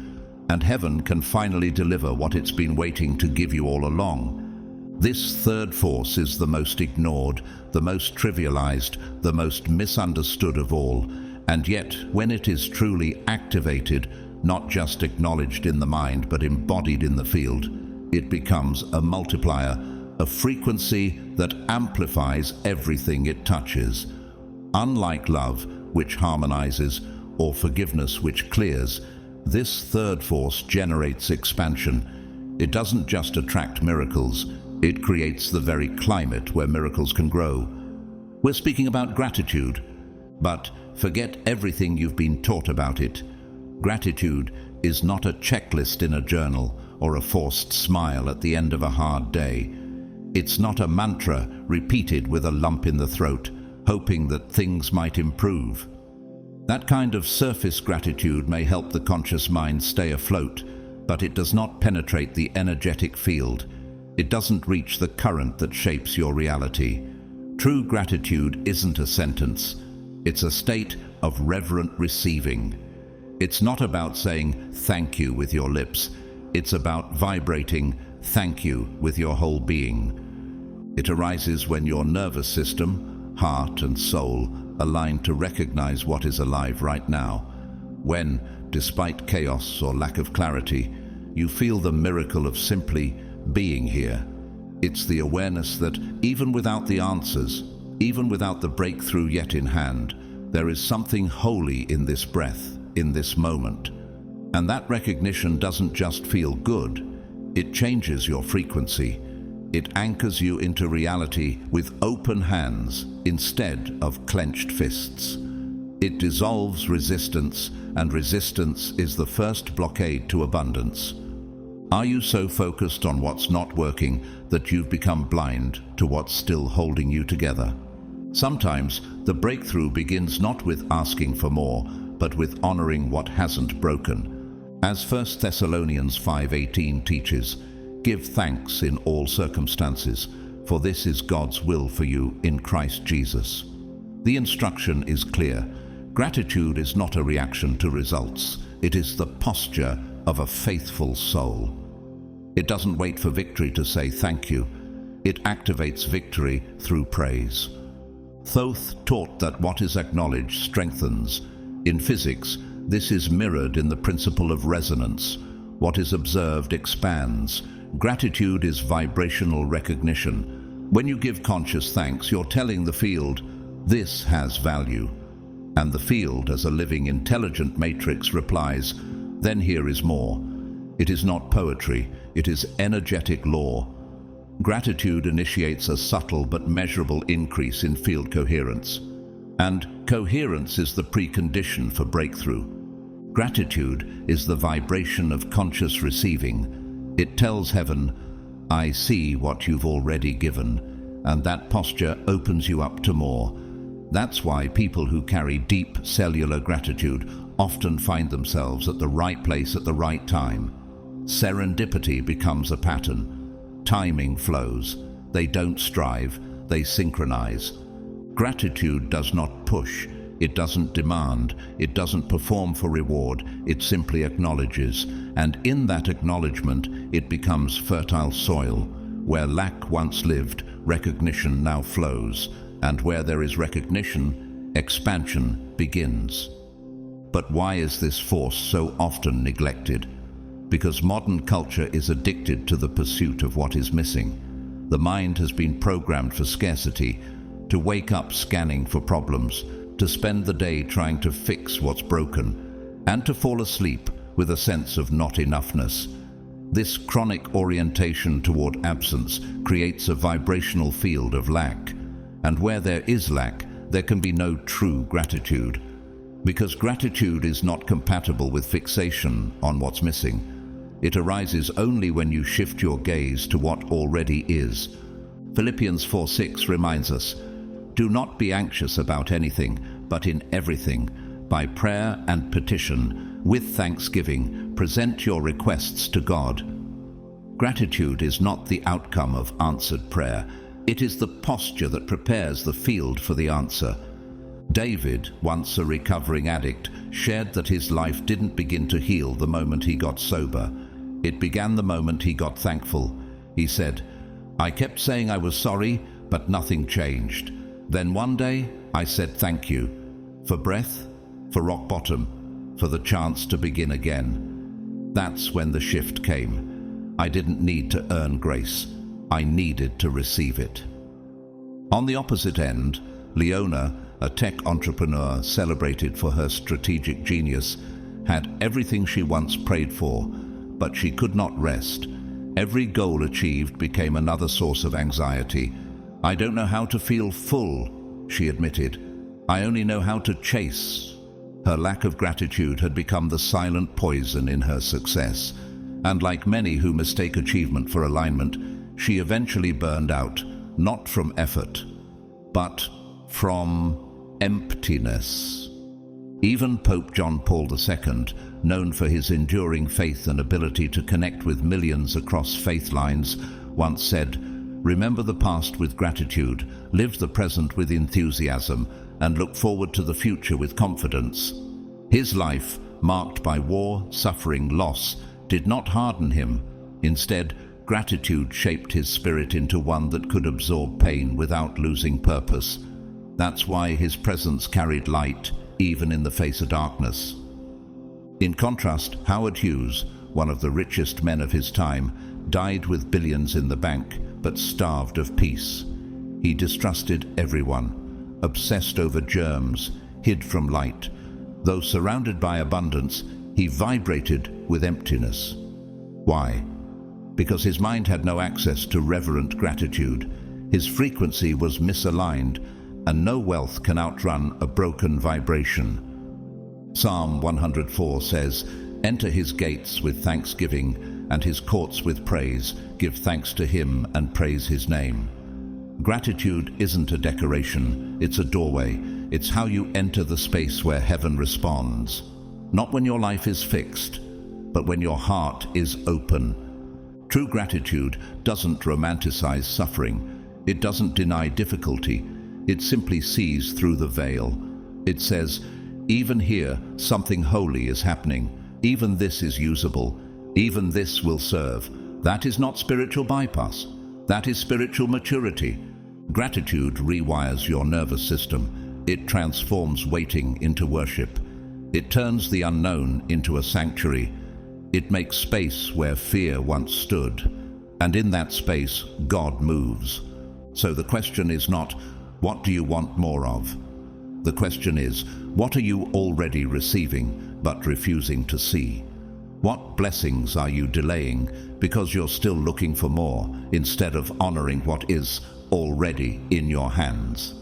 And heaven can finally deliver what it's been waiting to give you all along. This third force is the most ignored, the most trivialized, the most misunderstood of all. And yet, when it is truly activated, not just acknowledged in the mind, but embodied in the field, it becomes a multiplier, a frequency that amplifies everything it touches. Unlike love, which harmonizes, or forgiveness, which clears, this third force generates expansion. It doesn't just attract miracles, it creates the very climate where miracles can grow. We're speaking about gratitude, but forget everything you've been taught about it. Gratitude is not a checklist in a journal or a forced smile at the end of a hard day. It's not a mantra repeated with a lump in the throat, hoping that things might improve. That kind of surface gratitude may help the conscious mind stay afloat, but it does not penetrate the energetic field. It doesn't reach the current that shapes your reality. True gratitude isn't a sentence. It's a state of reverent receiving. It's not about saying thank you with your lips. It's about vibrating thank you with your whole being. It arises when your nervous system, heart and soul align to recognize what is alive right now. When, despite chaos or lack of clarity, you feel the miracle of simply being here. It's the awareness that even without the answers, even without the breakthrough yet in hand, there is something holy in this breath, in this moment. And that recognition doesn't just feel good, it changes your frequency. It anchors you into reality with open hands instead of clenched fists. It dissolves resistance, and resistance is the first blockade to abundance. Are you so focused on what's not working that you've become blind to what's still holding you together? Sometimes the breakthrough begins not with asking for more, but with honoring what hasn't broken. As 1 Thessalonians 5:18 teaches, give thanks in all circumstances, for this is God's will for you in Christ Jesus. The instruction is clear. Gratitude is not a reaction to results. It is the posture of a faithful soul. It doesn't wait for victory to say thank you. It activates victory through praise. Thoth taught that what is acknowledged strengthens. In physics, this is mirrored in the principle of resonance. What is observed expands. Gratitude is vibrational recognition. When you give conscious thanks, you're telling the field, this has value. And the field, as a living, intelligent matrix, replies, then here is more. It is not poetry, it is energetic law. Gratitude initiates a subtle but measurable increase in field coherence. And coherence is the precondition for breakthrough. Gratitude is the vibration of conscious receiving. It tells heaven, I see what you've already given, and that posture opens you up to more. That's why people who carry deep cellular gratitude often find themselves at the right place at the right time. Serendipity becomes a pattern. Timing flows. They don't strive, they synchronize. Gratitude does not push, it doesn't demand, it doesn't perform for reward, it simply acknowledges. And in that acknowledgement, it becomes fertile soil. Where lack once lived, recognition now flows. And where there is recognition, expansion begins. But why is this force so often neglected? Because modern culture is addicted to the pursuit of what is missing. The mind has been programmed for scarcity, to wake up scanning for problems, to spend the day trying to fix what's broken, and to fall asleep with a sense of not enoughness. This chronic orientation toward absence creates a vibrational field of lack. And where there is lack, there can be no true gratitude. Because gratitude is not compatible with fixation on what's missing. It arises only when you shift your gaze to what already is. Philippians 4:6 reminds us, do not be anxious about anything, but in everything, by prayer and petition, with thanksgiving, present your requests to God. Gratitude is not the outcome of answered prayer. It is the posture that prepares the field for the answer. David, once a recovering addict, shared that his life didn't begin to heal the moment he got sober. It began the moment he got thankful. He said, I kept saying I was sorry, but nothing changed. Then one day, I said thank you. For breath, for rock bottom, for the chance to begin again. That's when the shift came. I didn't need to earn grace. I needed to receive it. On the opposite end, Leona, a tech entrepreneur celebrated for her strategic genius, had everything she once prayed for, but she could not rest. Every goal achieved became another source of anxiety. I don't know how to feel full, she admitted. I only know how to chase. Her lack of gratitude had become the silent poison in her success. And like many who mistake achievement for alignment, she eventually burned out, not from effort, but from emptiness. Even Pope John Paul II, known for his enduring faith and ability to connect with millions across faith lines, once said, remember the past with gratitude, live the present with enthusiasm, and look forward to the future with confidence. His life, marked by war, suffering, loss, did not harden him. Instead, gratitude shaped his spirit into one that could absorb pain without losing purpose. That's why his presence carried light, even in the face of darkness. In contrast, Howard Hughes, one of the richest men of his time, died with billions in the bank, but starved of peace. He distrusted everyone, obsessed over germs, hid from light. Though surrounded by abundance, he vibrated with emptiness. Why? Because his mind had no access to reverent gratitude. His frequency was misaligned, and no wealth can outrun a broken vibration. Psalm 104 says, enter his gates with thanksgiving and his courts with praise. Give thanks to him and praise his name. Gratitude isn't a decoration, it's a doorway. It's how you enter the space where heaven responds. Not when your life is fixed, but when your heart is open. True gratitude doesn't romanticize suffering. It doesn't deny difficulty. It simply sees through the veil. It says, even here, something holy is happening. Even this is usable. Even this will serve. That is not spiritual bypass. That is spiritual maturity. Gratitude rewires your nervous system. It transforms waiting into worship. It turns the unknown into a sanctuary. It makes space where fear once stood. And in that space, God moves. So the question is not, what do you want more of? The question is, what are you already receiving but refusing to see? What blessings are you delaying because you're still looking for more instead of honoring what is already in your hands?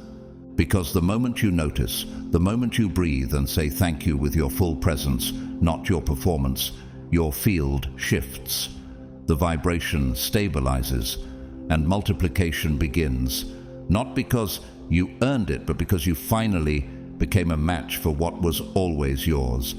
Because the moment you notice, the moment you breathe and say thank you with your full presence, not your performance, your field shifts. The vibration stabilizes and multiplication begins, not because you earned it, but because you finally became a match for what was always yours.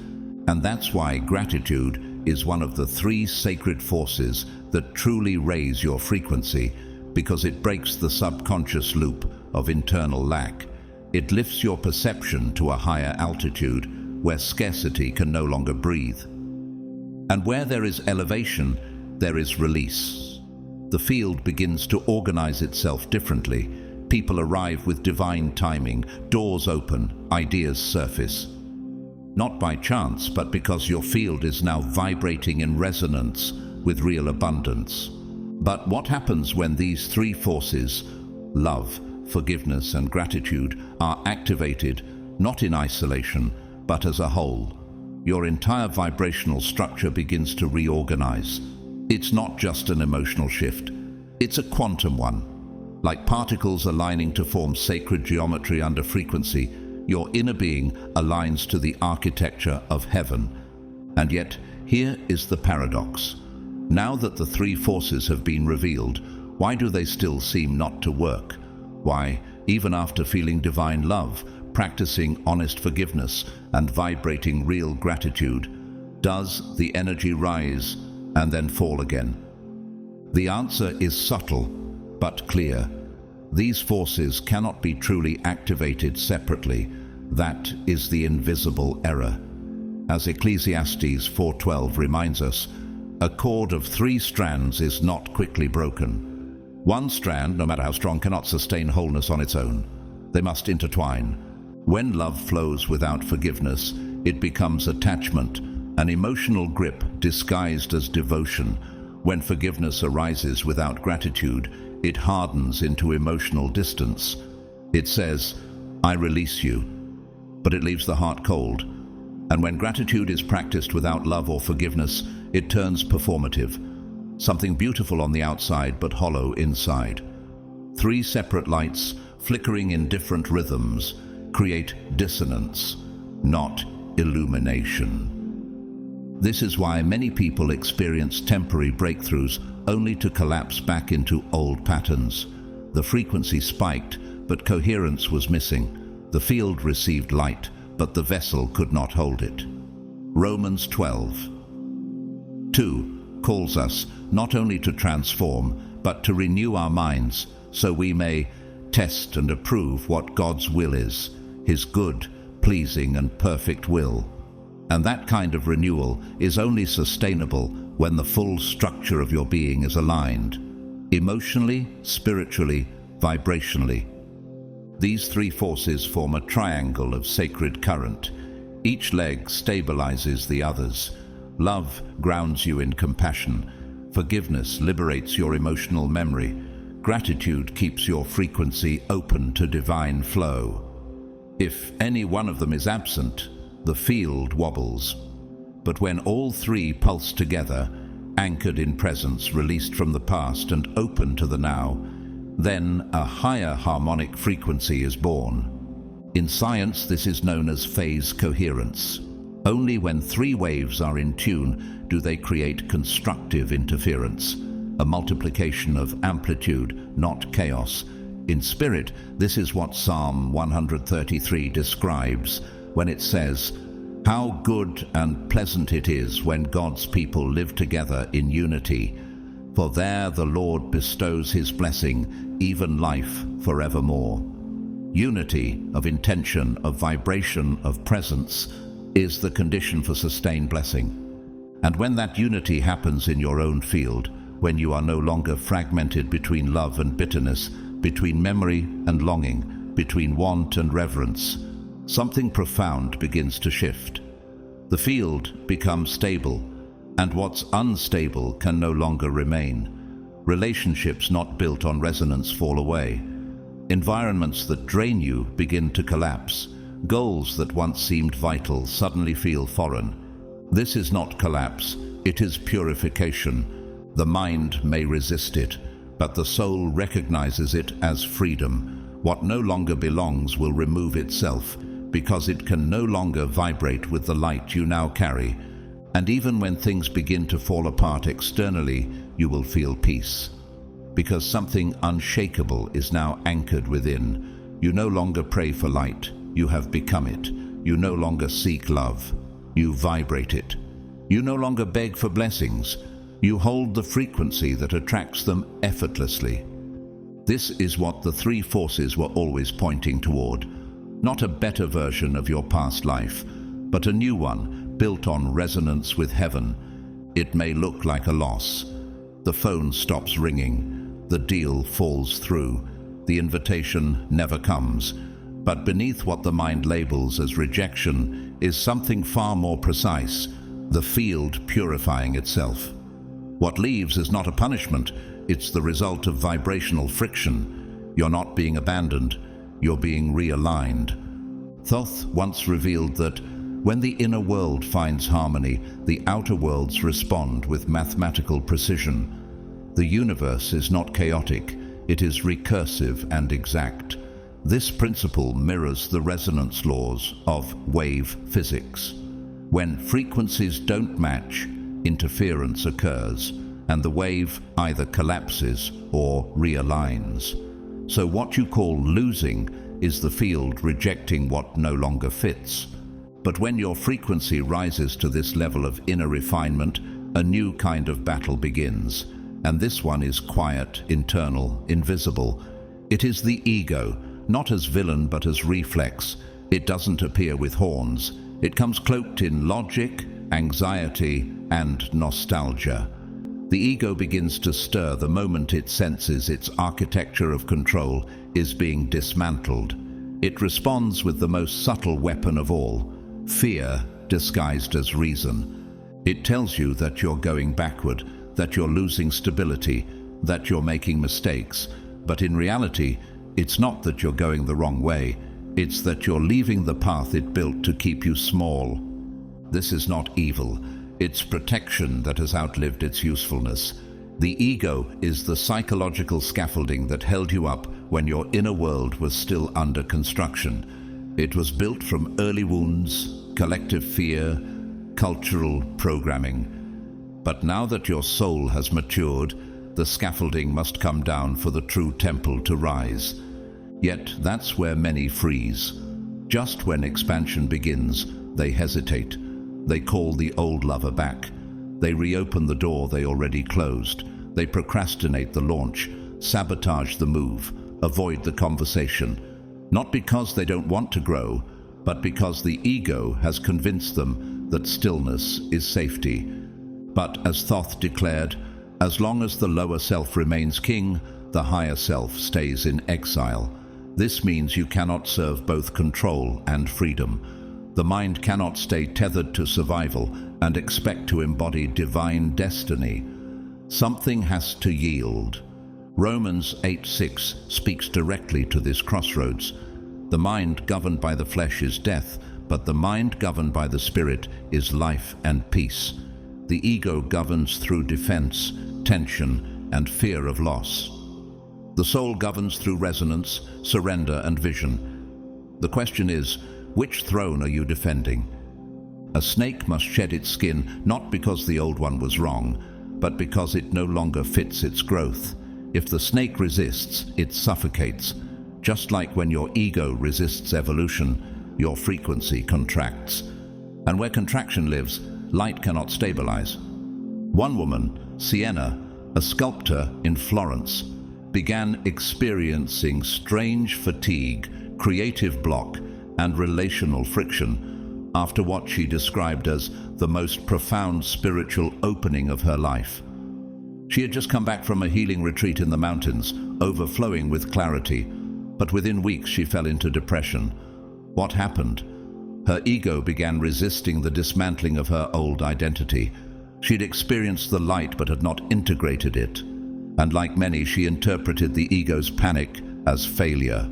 And that's why gratitude is one of the 3 sacred forces that truly raise your frequency, because it breaks the subconscious loop of internal lack. It lifts your perception to a higher altitude where scarcity can no longer breathe. And where there is elevation, there is release. The field begins to organize itself differently. People arrive with divine timing, doors open, ideas surface. Not by chance, but because your field is now vibrating in resonance with real abundance. But what happens when these 3 forces, love, forgiveness, and gratitude, are activated, not in isolation, but as a whole? Your entire vibrational structure begins to reorganize. It's not just an emotional shift, it's a quantum one. Like particles aligning to form sacred geometry under frequency, your inner being aligns to the architecture of heaven. And yet, here is the paradox. Now that the 3 forces have been revealed, why do they still seem not to work? Why, even after feeling divine love, practicing honest forgiveness, and vibrating real gratitude, does the energy rise and then fall again? The answer is subtle, but clear. These forces cannot be truly activated separately. That is the invisible error. As Ecclesiastes 4:12 reminds us, a cord of 3 strands is not quickly broken. One strand, no matter how strong, cannot sustain wholeness on its own. They must intertwine. When love flows without forgiveness, it becomes attachment, an emotional grip disguised as devotion. When forgiveness arises without gratitude, it hardens into emotional distance. It says, I release you, but it leaves the heart cold. And when gratitude is practiced without love or forgiveness, it turns performative. Something beautiful on the outside, but hollow inside. 3 separate lights, flickering in different rhythms, create dissonance, not illumination. This is why many people experience temporary breakthroughs only to collapse back into old patterns. The frequency spiked, but coherence was missing. The field received light, but the vessel could not hold it. Romans 12:2 calls us not only to transform, but to renew our minds, so we may test and approve what God's will is, His good, pleasing, and perfect will. And that kind of renewal is only sustainable when the full structure of your being is aligned, emotionally, spiritually, vibrationally. These 3 forces form a triangle of sacred current. Each leg stabilizes the others. Love grounds you in compassion. Forgiveness liberates your emotional memory. Gratitude keeps your frequency open to divine flow. If any one of them is absent, the field wobbles. But when all 3 pulse together, anchored in presence, released from the past and open to the now, then a higher harmonic frequency is born. In science, this is known as phase coherence. Only when 3 waves are in tune do they create constructive interference, a multiplication of amplitude, not chaos. In spirit, this is what Psalm 133 describes when it says, "How good and pleasant it is when God's people live together in unity. For there the Lord bestows His blessing, even life forevermore." Unity of intention, of vibration, of presence is the condition for sustained blessing. And when that unity happens in your own field, when you are no longer fragmented between love and bitterness, between memory and longing, between want and reverence, something profound begins to shift. The field becomes stable, and what's unstable can no longer remain. Relationships not built on resonance fall away. Environments that drain you begin to collapse. Goals that once seemed vital suddenly feel foreign. This is not collapse, it is purification. The mind may resist it, but the soul recognizes it as freedom. What no longer belongs will remove itself, because it can no longer vibrate with the light you now carry. And even when things begin to fall apart externally, you will feel peace. Because something unshakable is now anchored within. You no longer pray for light, you have become it. You no longer seek love, you vibrate it. You no longer beg for blessings, you hold the frequency that attracts them effortlessly. This is what the three forces were always pointing toward. Not a better version of your past life, but a new one, built on resonance with heaven. It may look like a loss. The phone stops ringing, the deal falls through, the invitation never comes. But beneath what the mind labels as rejection is something far more precise, the field purifying itself. What leaves is not a punishment, it's the result of vibrational friction. You're not being abandoned, you're being realigned. Thoth once revealed that when the inner world finds harmony, the outer worlds respond with mathematical precision. The universe is not chaotic, it is recursive and exact. This principle mirrors the resonance laws of wave physics. When frequencies don't match, interference occurs, and the wave either collapses or realigns. So what you call losing is the field rejecting what no longer fits. But when your frequency rises to this level of inner refinement, a new kind of battle begins. And this one is quiet, internal, invisible. It is the ego, not as villain but as reflex. It doesn't appear with horns. It comes cloaked in logic, anxiety, and nostalgia. The ego begins to stir the moment it senses its architecture of control is being dismantled. It responds with the most subtle weapon of all, fear disguised as reason. It tells you that you're going backward, that you're losing stability, that you're making mistakes. But in reality, it's not that you're going the wrong way, it's that you're leaving the path it built to keep you small. This is not evil. It's protection that has outlived its usefulness. The ego is the psychological scaffolding that held you up when your inner world was still under construction. It was built from early wounds, collective fear, cultural programming. But now that your soul has matured, the scaffolding must come down for the true temple to rise. Yet that's where many freeze. Just when expansion begins, they hesitate. They call the old lover back. They reopen the door they already closed. They procrastinate the launch, sabotage the move, avoid the conversation. Not because they don't want to grow, but because the ego has convinced them that stillness is safety. But as Thoth declared, as long as the lower self remains king, the higher self stays in exile. This means you cannot serve both control and freedom. The mind cannot stay tethered to survival and expect to embody divine destiny. Something has to yield. Romans 8:6 speaks directly to this crossroads. The mind governed by the flesh is death, but the mind governed by the spirit is life and peace. The ego governs through defense, tension, and fear of loss. The soul governs through resonance, surrender, and vision. The question is, which throne are you defending? A snake must shed its skin not because the old one was wrong, but because it no longer fits its growth. If the snake resists, it suffocates. Just like when your ego resists evolution, your frequency contracts. And where contraction lives, light cannot stabilize. One woman, Sienna, a sculptor in Florence, began experiencing strange fatigue, creative block, and relational friction after what she described as the most profound spiritual opening of her life. She had just come back from a healing retreat in the mountains, overflowing with clarity, but within weeks she fell into depression. What happened? Her ego began resisting the dismantling of her old identity. She'd experienced the light but had not integrated it, and like many, she interpreted the ego's panic as failure.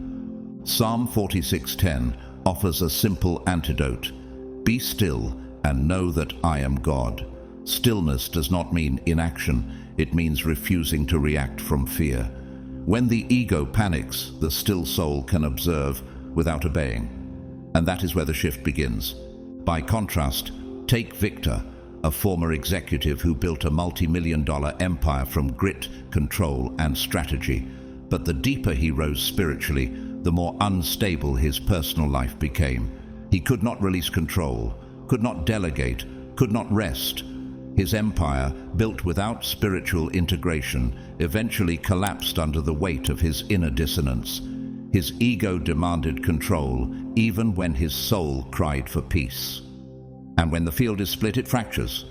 Psalm 46:10 offers a simple antidote. Be still and know that I am God. Stillness does not mean inaction, it means refusing to react from fear. When the ego panics, the still soul can observe without obeying. And that is where the shift begins. By contrast, take Victor, a former executive who built a multi-million-dollar empire from grit, control, and strategy. But the deeper he rose spiritually, the more unstable his personal life became. He could not release control, could not delegate, could not rest. His empire, built without spiritual integration, eventually collapsed under the weight of his inner dissonance. His ego demanded control, even when his soul cried for peace. And when the field is split, it fractures.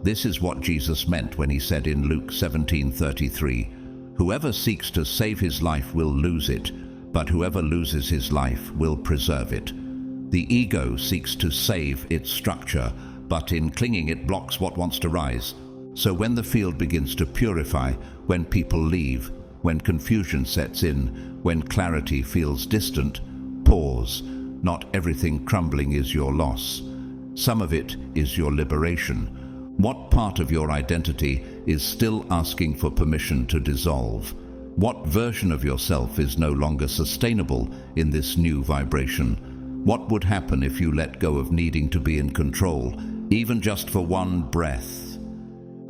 This is what Jesus meant when he said in Luke 17:33, "Whoever seeks to save his life will lose it, but whoever loses his life will preserve it." The ego seeks to save its structure, but in clinging it blocks what wants to rise. So when the field begins to purify, when people leave, when confusion sets in, when clarity feels distant, pause. Not everything crumbling is your loss. Some of it is your liberation. What part of your identity is still asking for permission to dissolve? What version of yourself is no longer sustainable in this new vibration? What would happen if you let go of needing to be in control, even just for one breath?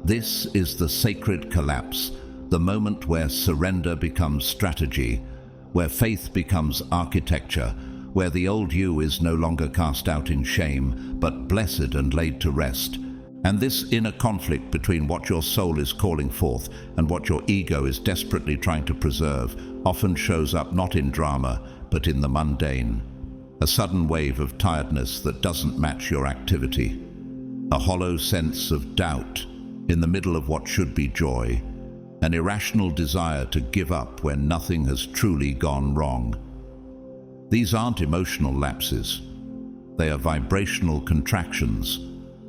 This is the sacred collapse, the moment where surrender becomes strategy, where faith becomes architecture, where the old you is no longer cast out in shame, but blessed and laid to rest. And this inner conflict between what your soul is calling forth and what your ego is desperately trying to preserve often shows up not in drama, but in the mundane. A sudden wave of tiredness that doesn't match your activity. A hollow sense of doubt in the middle of what should be joy. An irrational desire to give up when nothing has truly gone wrong. These aren't emotional lapses. They are vibrational contractions.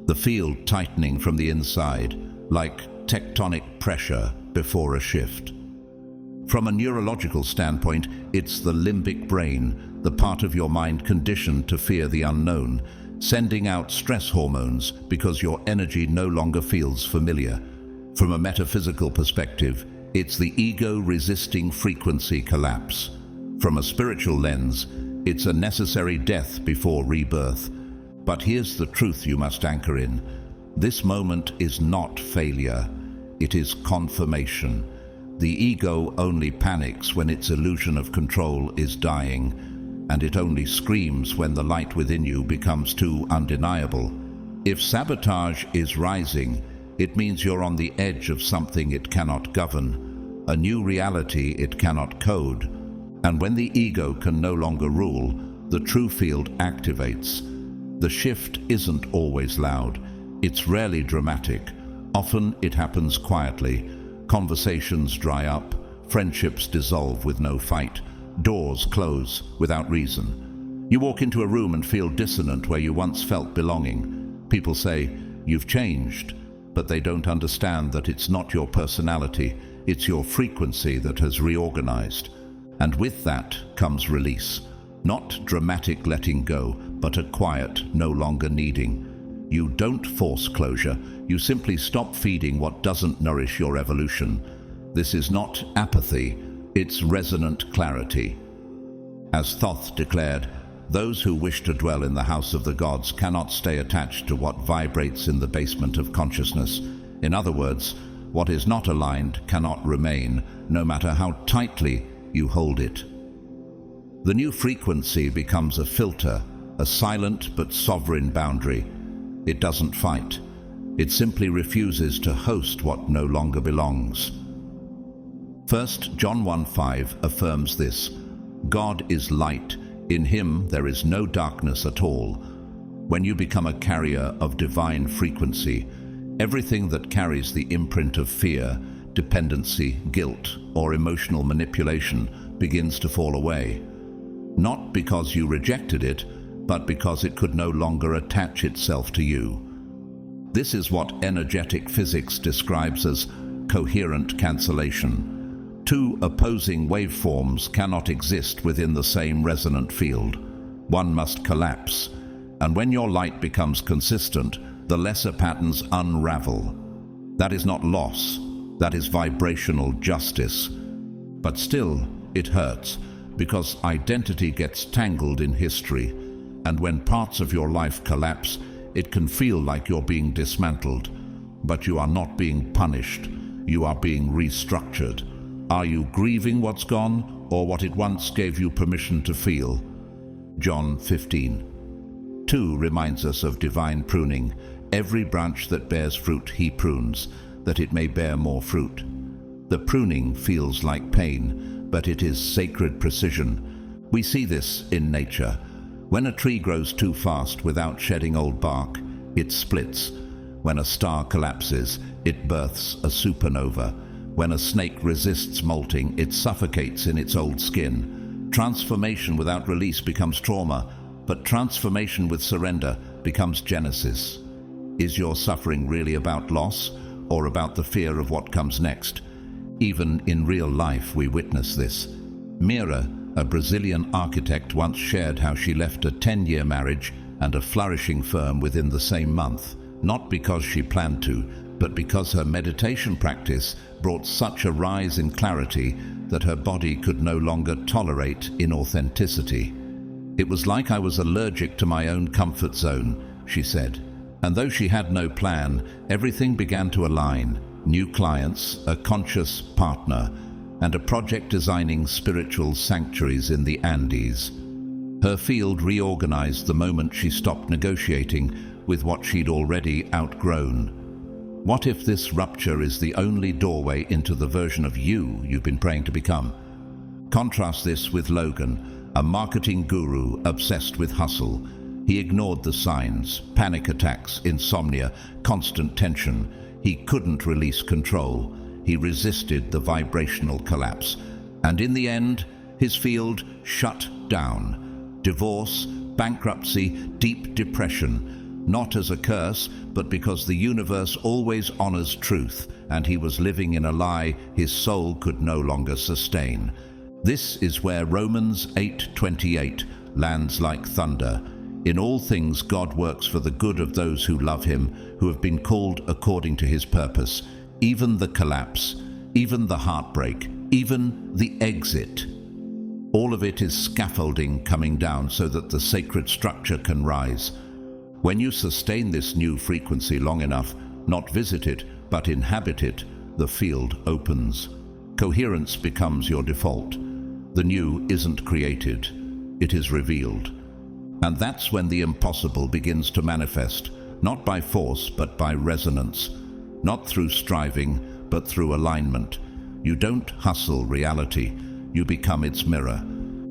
The field tightening from the inside, like tectonic pressure before a shift. From a neurological standpoint, it's the limbic brain, the part of your mind conditioned to fear the unknown, sending out stress hormones because your energy no longer feels familiar. From a metaphysical perspective, it's the ego-resisting frequency collapse. From a spiritual lens, it's a necessary death before rebirth. But here's the truth you must anchor in. This moment is not failure. It is confirmation. The ego only panics when its illusion of control is dying, and it only screams when the light within you becomes too undeniable. If sabotage is rising, it means you're on the edge of something it cannot govern, a new reality it cannot code. And when the ego can no longer rule, the true field activates. The shift isn't always loud. It's rarely dramatic. Often it happens quietly. Conversations dry up, friendships dissolve with no fight, doors close without reason. You walk into a room and feel dissonant where you once felt belonging. People say, "You've changed," but they don't understand that it's not your personality, it's your frequency that has reorganized. And with that comes release. Not dramatic letting go, but a quiet no longer needing. You don't force closure, you simply stop feeding what doesn't nourish your evolution. This is not apathy, it's resonant clarity. As Thoth declared, those who wish to dwell in the house of the gods cannot stay attached to what vibrates in the basement of consciousness. In other words, what is not aligned cannot remain, no matter how tightly you hold it. The new frequency becomes a filter, a silent but sovereign boundary. It doesn't fight. It simply refuses to host what no longer belongs. 1 John 1:5 affirms this: God is light. In him there is no darkness at all. When you become a carrier of divine frequency, everything that carries the imprint of fear dependency, guilt, or emotional manipulation begins to fall away. Not because you rejected it, but because it could no longer attach itself to you. This is what energetic physics describes as coherent cancellation. Two opposing waveforms cannot exist within the same resonant field. One must collapse, and when your light becomes consistent, the lesser patterns unravel. That is not loss, that is vibrational justice. But still, it hurts, because identity gets tangled in history, and when parts of your life collapse, it can feel like you're being dismantled. But you are not being punished, you are being restructured. Are you grieving what's gone, or what it once gave you permission to feel? John 15:2 reminds us of divine pruning. Every branch that bears fruit he prunes, that it may bear more fruit. The pruning feels like pain, but it is sacred precision. We see this in nature. When a tree grows too fast without shedding old bark, it splits. When a star collapses, it births a supernova. When a snake resists molting, it suffocates in its old skin. Transformation without release becomes trauma, but transformation with surrender becomes genesis. Is your suffering really about loss, or about the fear of what comes next? Even in real life we witness this. Mira, a Brazilian architect, once shared how she left a 10-year marriage and a flourishing firm within the same month, not because she planned to, but because her meditation practice brought such a rise in clarity that her body could no longer tolerate inauthenticity. It was like I was allergic to my own comfort zone, she said. And though she had no plan, everything began to align. New clients, a conscious partner, and a project designing spiritual sanctuaries in the Andes. Her field reorganized the moment she stopped negotiating with what she'd already outgrown. What if this rupture is the only doorway into the version of you've been praying to become? Contrast this with Logan, a marketing guru obsessed with hustle. He ignored the signs: panic attacks, insomnia, constant tension. He couldn't release control. He resisted the vibrational collapse. And in the end, his field shut down. Divorce, bankruptcy, deep depression. Not as a curse, but because the universe always honors truth, and he was living in a lie his soul could no longer sustain. This is where Romans 8:28 lands like thunder. In all things God works for the good of those who love him, who have been called according to his purpose. Even the collapse, even the heartbreak, even the exit. All of it is scaffolding coming down so that the sacred structure can rise. When you sustain this new frequency long enough, not visit it, but inhabit it, the field opens. Coherence becomes your default. The new isn't created, it is revealed. And that's when the impossible begins to manifest, not by force, but by resonance. Not through striving, but through alignment. You don't hustle reality, you become its mirror.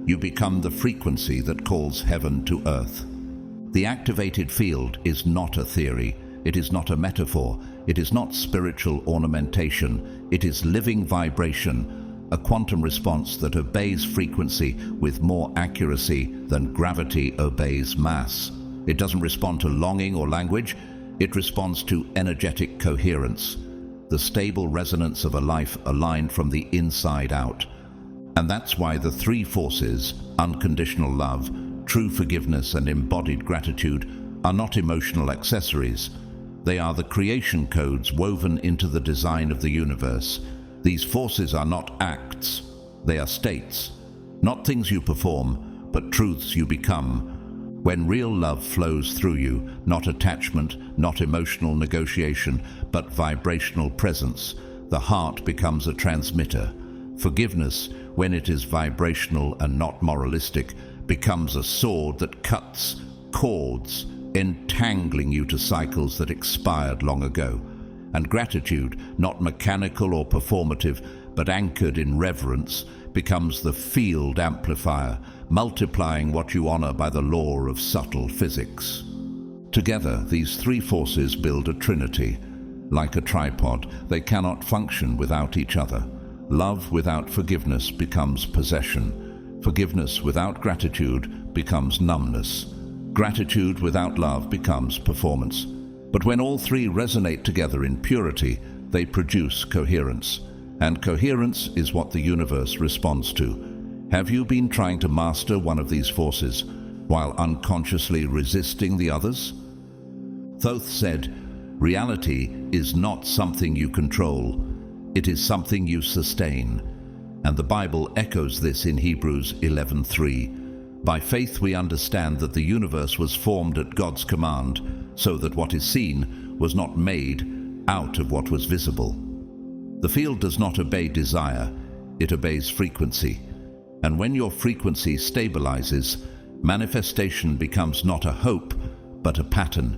You become the frequency that calls heaven to earth. The activated field is not a theory, it is not a metaphor, it is not spiritual ornamentation, it is living vibration, a quantum response that obeys frequency with more accuracy than gravity obeys mass. It doesn't respond to longing or language, it responds to energetic coherence, the stable resonance of a life aligned from the inside out. And that's why the three forces, unconditional love, true forgiveness, and embodied gratitude, are not emotional accessories. They are the creation codes woven into the design of the universe. These forces are not acts, they are states. Not things you perform, but truths you become. When real love flows through you, not attachment, not emotional negotiation, but vibrational presence, the heart becomes a transmitter. Forgiveness, when it is vibrational and not moralistic, becomes a sword that cuts cords, entangling you to cycles that expired long ago. And gratitude, not mechanical or performative, but anchored in reverence, becomes the field amplifier, multiplying what you honor by the law of subtle physics. Together, these three forces build a trinity. Like a tripod, they cannot function without each other. Love without forgiveness becomes possession. Forgiveness without gratitude becomes numbness. Gratitude without love becomes performance. But when all three resonate together in purity, they produce coherence. And coherence is what the universe responds to. Have you been trying to master one of these forces while unconsciously resisting the others? Thoth said, "Reality is not something you control. It is something you sustain." And the Bible echoes this in Hebrews 11:3. By faith we understand that the universe was formed at God's command, so that what is seen was not made out of what was visible. The field does not obey desire, it obeys frequency. And when your frequency stabilizes, manifestation becomes not a hope, but a pattern.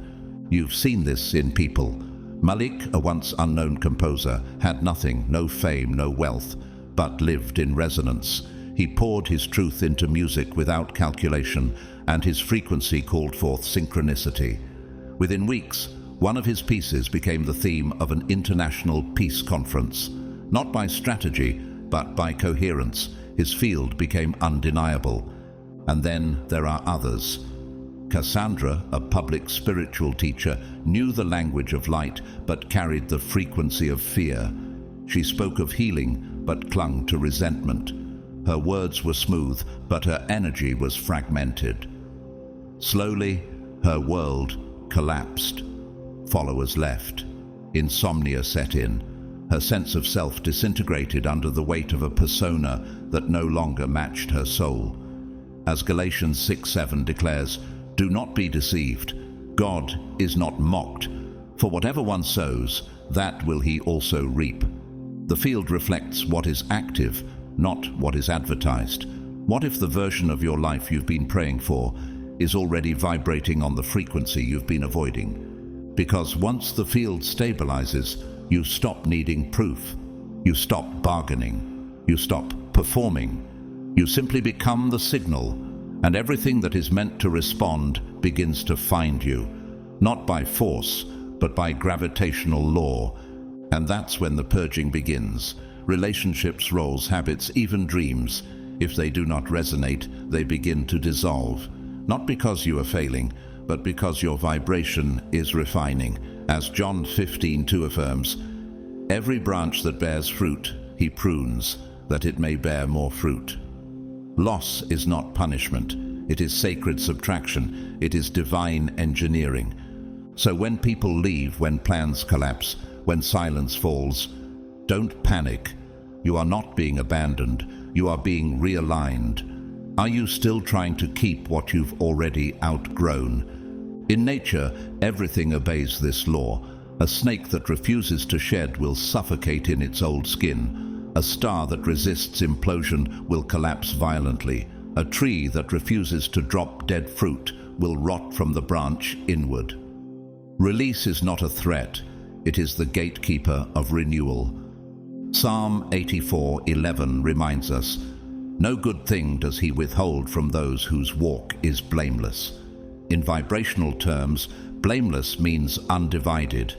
You've seen this in people. Malik, a once unknown composer, had nothing, no fame, no wealth, but lived in resonance. He poured his truth into music without calculation, and his frequency called forth synchronicity. Within weeks, one of his pieces became the theme of an international peace conference. Not by strategy, but by coherence, his field became undeniable. And then there are others. Cassandra, a public spiritual teacher, knew the language of light but carried the frequency of fear. She spoke of healing but clung to resentment. Her words were smooth, but her energy was fragmented. Slowly, her world collapsed. Followers left. Insomnia set in. Her sense of self disintegrated under the weight of a persona that no longer matched her soul. As Galatians 6:7 declares, "Do not be deceived. God is not mocked. For whatever one sows, that will he also reap." The field reflects what is active, not what is advertised. What if the version of your life you've been praying for is already vibrating on the frequency you've been avoiding? Because once the field stabilizes, you stop needing proof. You stop bargaining. You stop performing. You simply become the signal, and everything that is meant to respond begins to find you, not by force, but by gravitational law. And that's when the purging begins. Relationships, roles, habits, even dreams, if they do not resonate, they begin to dissolve. Not because you are failing, but because your vibration is refining. As John 15:2 affirms, "Every branch that bears fruit, he prunes, that it may bear more fruit." Loss is not punishment. It is sacred subtraction. It is divine engineering. So when people leave, when plans collapse, when silence falls, don't panic. You are not being abandoned. You are being realigned. Are you still trying to keep what you've already outgrown? In nature, everything obeys this law. A snake that refuses to shed will suffocate in its old skin. A star that resists implosion will collapse violently. A tree that refuses to drop dead fruit will rot from the branch inward. Release is not a threat. It is the gatekeeper of renewal. Psalm 84:11 reminds us, "No good thing does he withhold from those whose walk is blameless." In vibrational terms, blameless means undivided.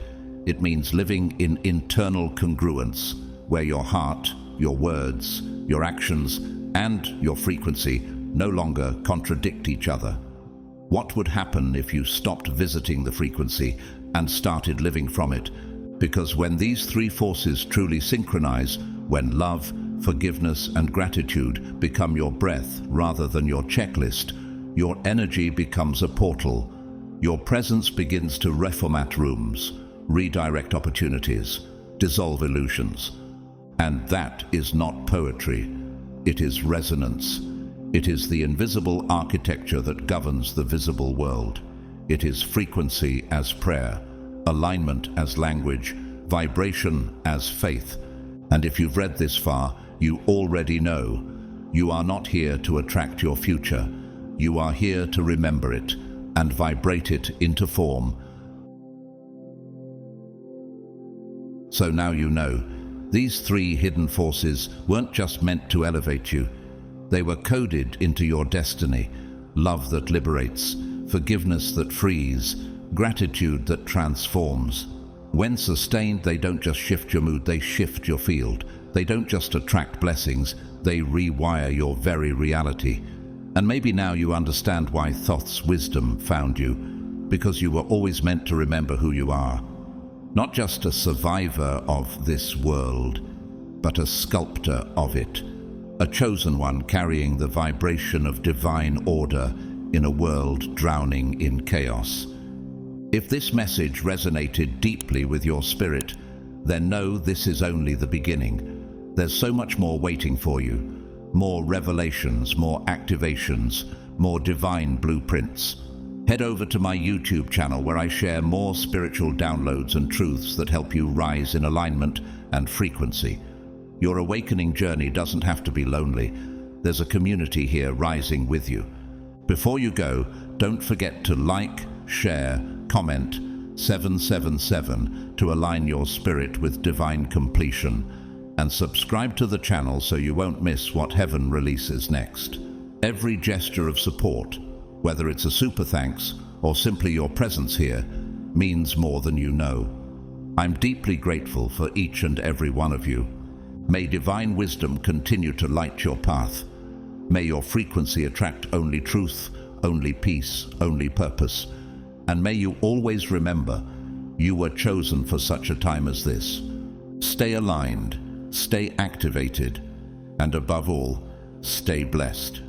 It means living in internal congruence, where your heart, your words, your actions, and your frequency no longer contradict each other. What would happen if you stopped visiting the frequency and started living from it? Because when these three forces truly synchronize, when love, forgiveness, and gratitude become your breath rather than your checklist, your energy becomes a portal. Your presence begins to reformat rooms, redirect opportunities, dissolve illusions. And that is not poetry. It is resonance. It is the invisible architecture that governs the visible world. It is frequency as prayer, alignment as language, vibration as faith. And if you've read this far, you already know you are not here to attract your future. You are here to remember it and vibrate it into form. So now you know, these three hidden forces weren't just meant to elevate you. They were coded into your destiny. Love that liberates, forgiveness that frees, gratitude that transforms. When sustained, they don't just shift your mood, they shift your field. They don't just attract blessings, they rewire your very reality. And maybe now you understand why Thoth's wisdom found you, because you were always meant to remember who you are. Not just a survivor of this world, but a sculptor of it. A chosen one carrying the vibration of divine order in a world drowning in chaos. If this message resonated deeply with your spirit, then know this is only the beginning. There's so much more waiting for you. More revelations, more activations, more divine blueprints. Head over to my YouTube channel where I share more spiritual downloads and truths that help you rise in alignment and frequency. Your awakening journey doesn't have to be lonely. There's a community here rising with you. Before you go, don't forget to like, share, comment 777 to align your spirit with divine completion, and subscribe to the channel so you won't miss what heaven releases next. Every gesture of support, whether it's a super thanks or simply your presence here, means more than you know. I'm deeply grateful for each and every one of you. May divine wisdom continue to light your path. May your frequency attract only truth, only peace, only purpose. And may you always remember, you were chosen for such a time as this. Stay aligned, stay activated, and above all, stay blessed.